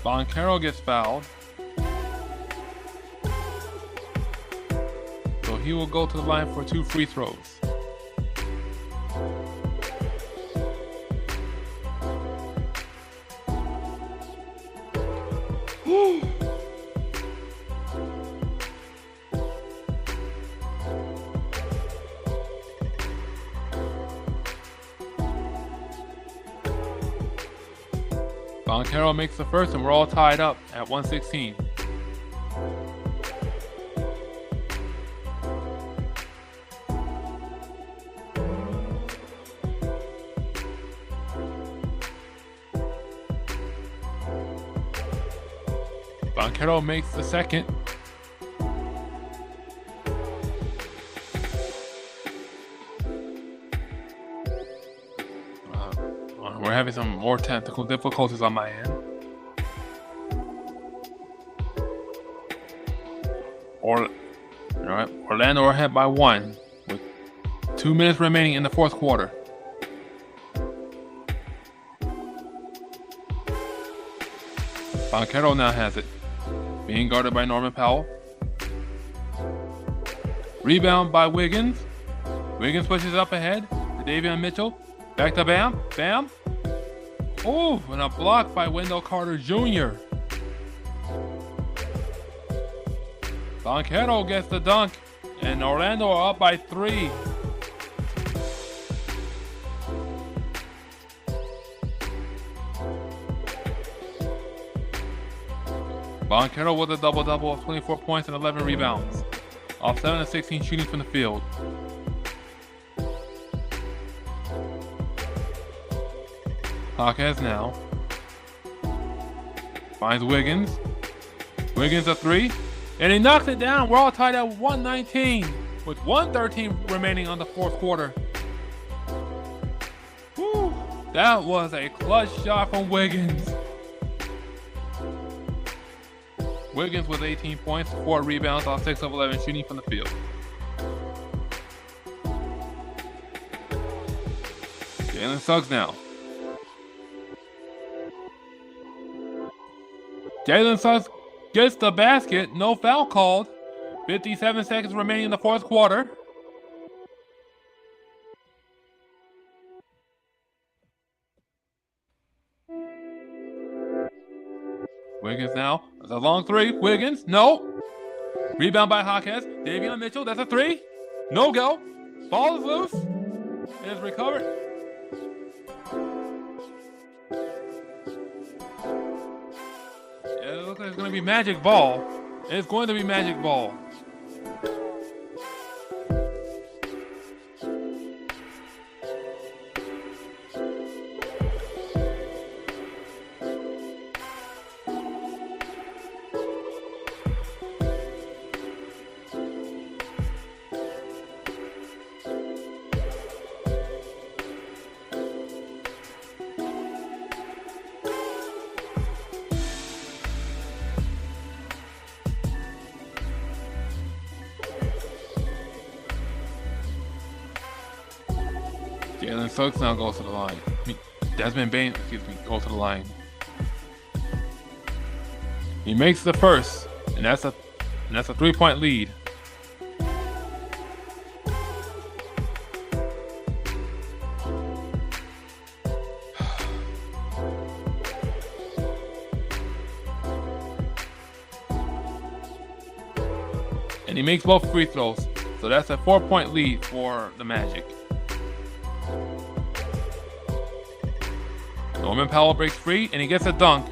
Banchero gets fouled. So he will go to the line for 2 free throws. Banchero makes the first, and we're all tied up at 116. Banchero makes the second. We're having some more technical difficulties on my end. Orlando are ahead by 1 with 2 minutes remaining in the fourth quarter. Banchero now has it, being guarded by Norman Powell. Rebound by Wiggins. Wiggins pushes up ahead to Davion Mitchell. Back to Bam. Bam. Oh, and a block by Wendell Carter Jr. Banchero gets the dunk, and Orlando are up by 3. Banchero with a double-double of 24 points and 11 rebounds, off 7 of 16 shooting from the field. Jaquez now finds Wiggins. Wiggins a 3, and he knocks it down. We're all tied at 119 with 1:13 remaining on the fourth quarter. Whew, that was a clutch shot from Wiggins. Wiggins with 18 points, 4 rebounds on 6 of 11 shooting from the field. Jalen Suggs now. Jalen Suggs gets the basket, no foul called. 57 seconds remaining in the fourth quarter. Wiggins now. That's a long 3. Wiggins, no. Rebound by Jaquez. Davion Mitchell, that's a 3. No go. Ball is loose. It is recovered. It looks like it's going to be Magic Ball. It's going to be Magic Ball. Jalen Suggs now goes to the line. Desmond Bane, goes to the line. He makes the first, and that's a 3-point lead. And he makes both free throws, so that's a 4-point lead for the Magic. Norman Powell breaks free, and he gets a dunk.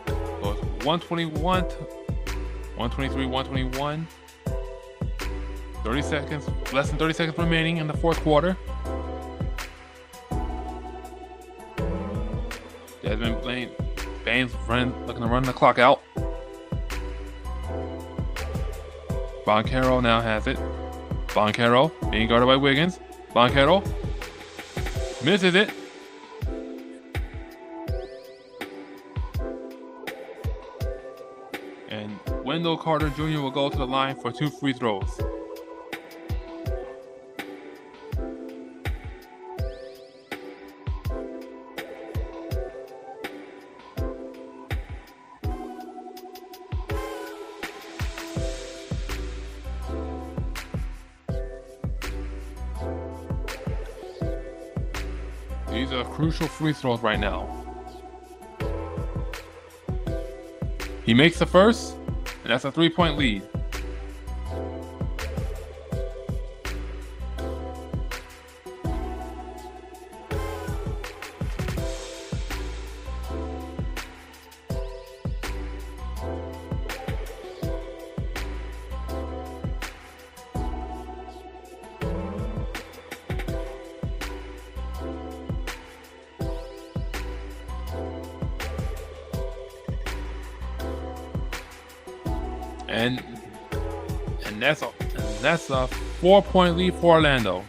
So it's 121, 123, 121. 30 seconds, less than 30 seconds remaining in the fourth quarter. Desmond Bane's looking to run the clock out. Banchero now has it. Banchero being guarded by Wiggins. Banchero misses it. And Wendell Carter Jr. will go to the line for 2 free throws. These are crucial free throws right now. He makes the first, and that's a 3-point lead. And that's a 4-point lead for Orlando.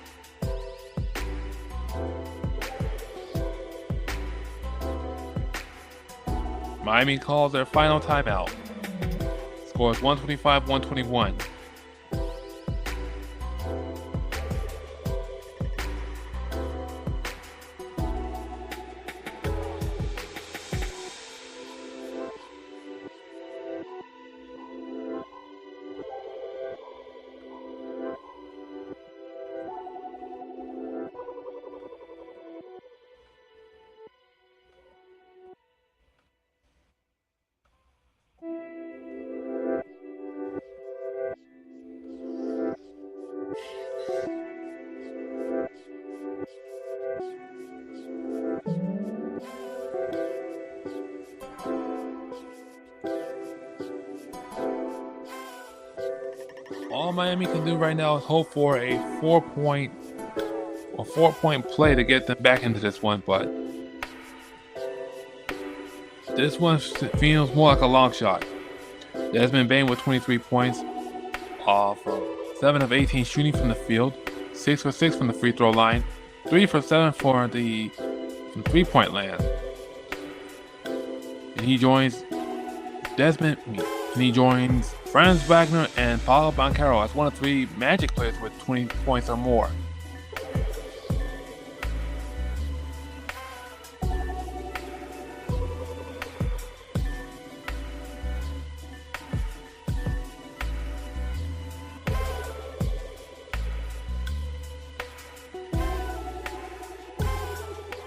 Miami calls their final timeout. Scores 125-121. All Miami can do right now is hope for a 4-point play to get them back into this one, but this one feels more like a long shot. Desmond Bane with 23 points, from 7 of 18 shooting from the field, 6 for 6 from the free throw line, 3 for 7 from 3-point land. And he joins Franz Wagner and Paolo Banchero as one of 3 Magic players with 20 points or more.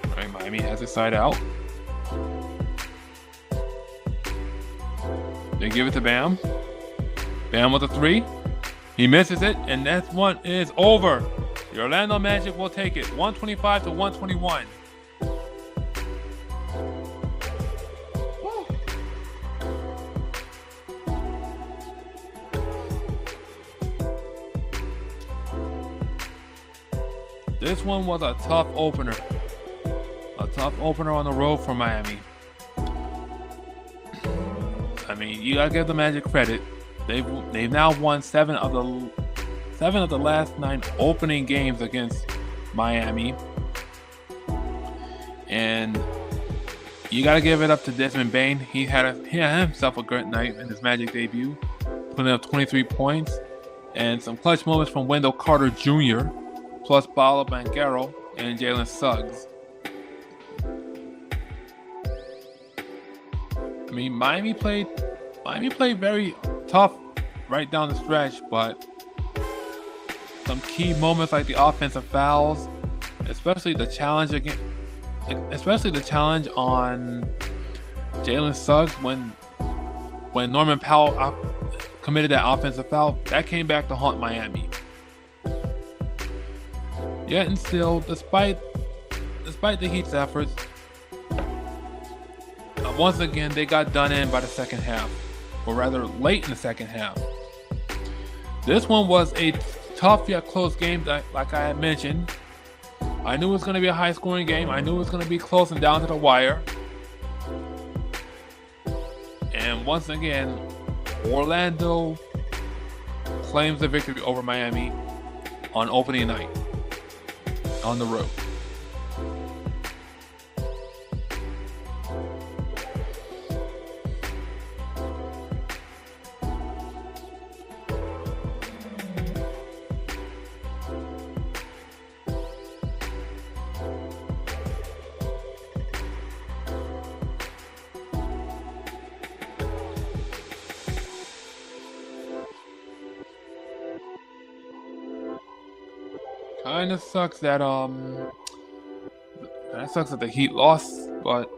All right, Miami has it side out. They give it to Bam. Bam with a 3. He misses it, and that one is over. The Orlando Magic will take it, 125-121. This one was a tough opener. A tough opener on the road for Miami. I mean, you gotta give the Magic credit. They've now won 7 of the last 9 opening games against Miami, and you got to give it up to Desmond Bane. He had himself a great night in his Magic debut, putting up 23 points and some clutch moments from Wendell Carter Jr. plus Paolo Banchero and Jalen Suggs. I mean, Miami played very tough right down the stretch, but some key moments like the offensive fouls, especially the challenge on Jalen Suggs when Norman Powell committed that offensive foul, that came back to haunt Miami. Yet and still, despite the Heat's efforts, once again they got done in by the second half, or rather late in the second half. This one was a tough yet close game, like I had mentioned. I knew it was going to be a high-scoring game. I knew it was going to be close and down to the wire. And once again, Orlando claims the victory over Miami on opening night on the road. Kinda sucks that the Heat lost, but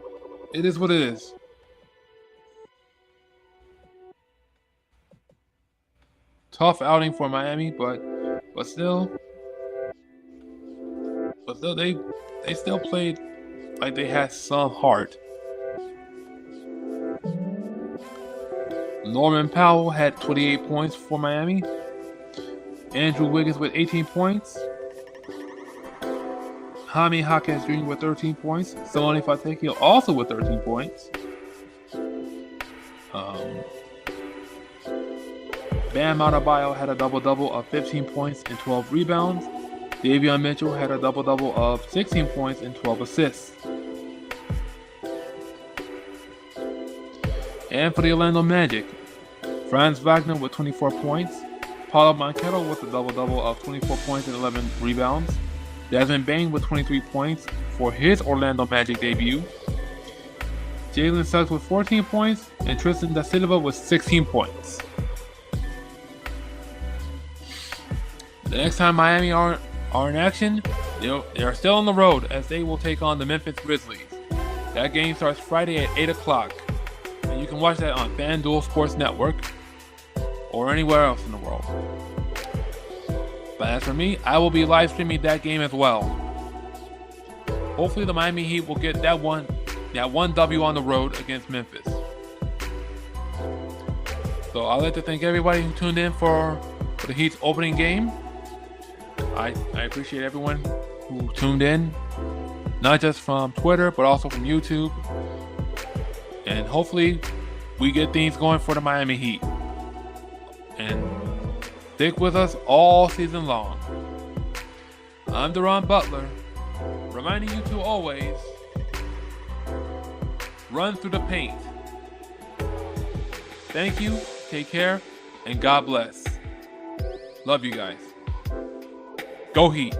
it is what it is. Tough outing for Miami, but still they still played like they had some heart. Norman Powell had 28 points for Miami. Andrew Wiggins with 18 points. Jaime Jaquez Jr. with 13 points. Saloni Fontecchio also with 13 points. Bam Adebayo had a double-double of 15 points and 12 rebounds. Davion Mitchell had a double-double of 16 points and 12 assists. And for the Orlando Magic, Franz Wagner with 24 points. Paulo Banchero with a double-double of 24 points and 11 rebounds. Desmond Bane with 23 points for his Orlando Magic debut. Jalen Suggs with 14 points, and Tristan Da Silva with 16 points. The next time Miami are in action, they are still on the road as they will take on the Memphis Grizzlies. That game starts Friday at 8 o'clock, and you can watch that on FanDuel Sports Network or anywhere else in the world. But as for me, I will be live streaming that game as well. Hopefully the Miami Heat will get that one W on the road against Memphis. So I'd like to thank everybody who tuned in for the Heat's opening game. I appreciate everyone who tuned in, not just from Twitter, but also from YouTube. And hopefully we get things going for the Miami Heat. And stick with us all season long. I'm Deron Butler, reminding you to always run through the paint. Thank you, take care, and God bless. Love you guys. Go Heat.